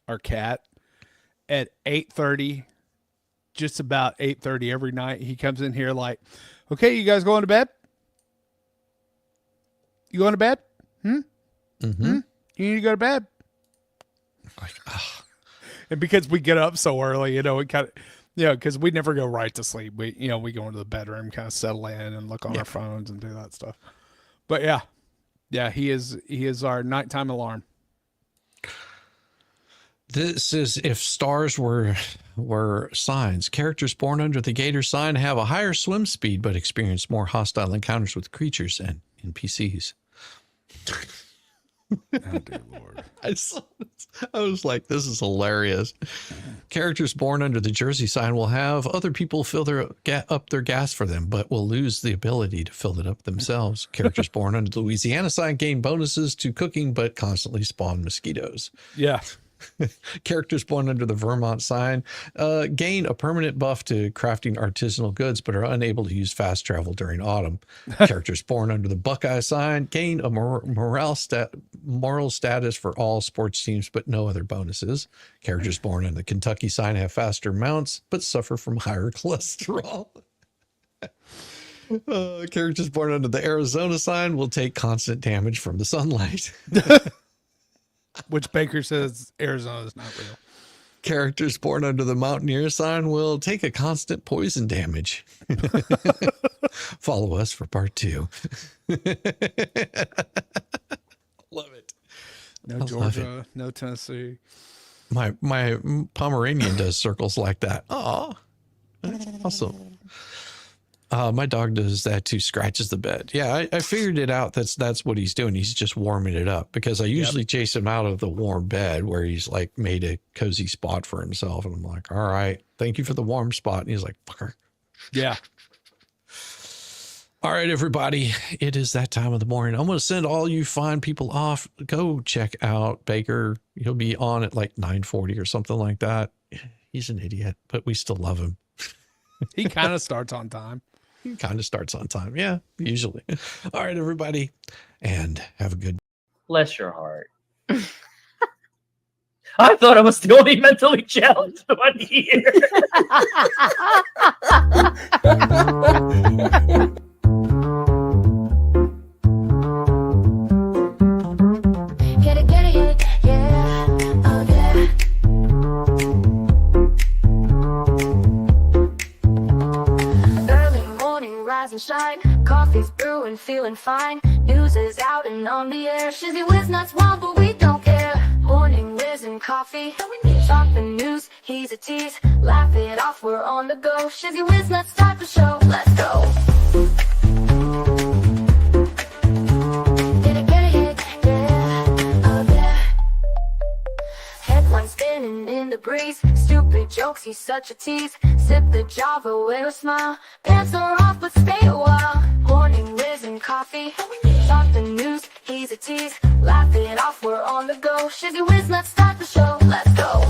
our cat at 8:30, just about 8:30 every night, he comes in here like, okay, you guys going to bed? You going to bed? Mm-hmm. You need to go to bed. Like, And because we get up so early, it kind of, because we never go right to sleep. We go into the bedroom, kind of settle in and look on our phones and do that stuff. But yeah, he is our nighttime alarm. This is if stars were signs. Characters born under the Gator sign have a higher swim speed, but experience more hostile encounters with creatures and NPCs. Oh, dear Lord. I saw this. I was like, this is hilarious. Characters born under the Jersey sign will have other people fill up their gas for them, but will lose the ability to fill it up themselves. Characters born under the Louisiana sign gain bonuses to cooking, but constantly spawn mosquitoes. Yeah. Characters born under the Vermont sign gain a permanent buff to crafting artisanal goods, but are unable to use fast travel during autumn. Characters born under the Buckeye sign gain a moral status for all sports teams, but no other bonuses. Characters born under the Kentucky sign have faster mounts, but suffer from higher cholesterol. Characters born under the Arizona sign will take constant damage from the sunlight. Which Baker says Arizona is not real. Characters born under the Mountaineer sign will take a constant poison damage. Follow us for part 2. Love it. No Georgia, no Tennessee. My Pomeranian does circles like that. Oh, awesome. My dog does that too, scratches the bed. Yeah, I figured it out. That's what he's doing. He's just warming it up because I usually chase him out of the warm bed where he's like made a cozy spot for himself. And I'm like, all right, thank you for the warm spot. And he's like, fucker. Yeah. All right, everybody. It is that time of the morning. I'm going to send all you fine people off. Go check out Baker. He'll be on at like 9:40 or something like that. He's an idiot, but we still love him. He kind of starts on time. He kind of starts on time. Yeah, usually. All right, everybody. And have a good. Bless your heart. I thought I was the only mentally challenged one here. Get it, yeah, oh yeah. Early morning, rise and shine. Coffee's brewing, feeling fine. News is out and on the air. Shizzy Whiz nuts wild, but we don't care. Morning Whiz and Coffee. Talk the news, he's a tease. Laugh it off, we're on the go. Shizzy Whiz nuts, start the show. Let's go. Get it, yeah, oh yeah. Headlines spinning in the breeze. Stupid jokes, he's such a tease. Sip the Java, wear a smile. Pants are off, but stay a while. Morning Whiz and Coffee. Talk the news, he's a tease. Laugh it off, we're on the go. Shizzy Whiz, let's start the show. Let's go.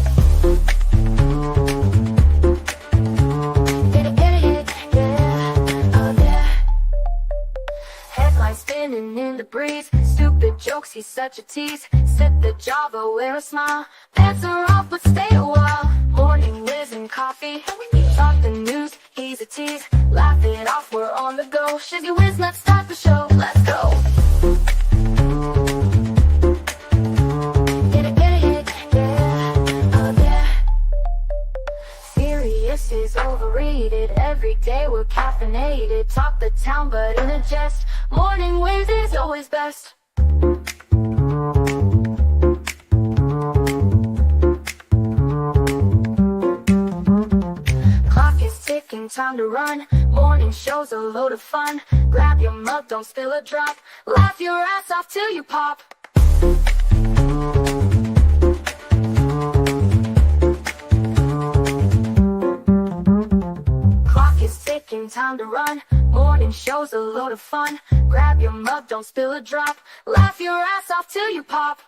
Get it, yeah, oh yeah. Headlines spinning in the breeze. Stupid jokes, he's such a tease. Sip the Java, wear a smile. Pants are off, but stay a while. Morning Whiz and Coffee. Talk the news, he's a tease. Laugh it off, we're on the go. Shizzy Whiz, let's start the show. Let's go. Get it, yeah, oh yeah. Serious is overrated. Every day we're caffeinated. Talk the town, but in a jest. Morning Whiz is always best. Clock is ticking, time to run. Morning show's a load of fun. Grab your mug, don't spill a drop. Laugh your ass off till you pop. Clock is ticking, time to run. Morning show's a load of fun. Grab your mug, don't spill a drop. Laugh your ass off till you pop.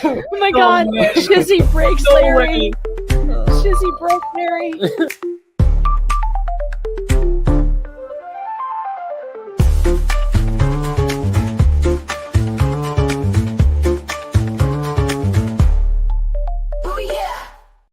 Oh my god, Shizzy breaks Larry. Shizzy broke Larry.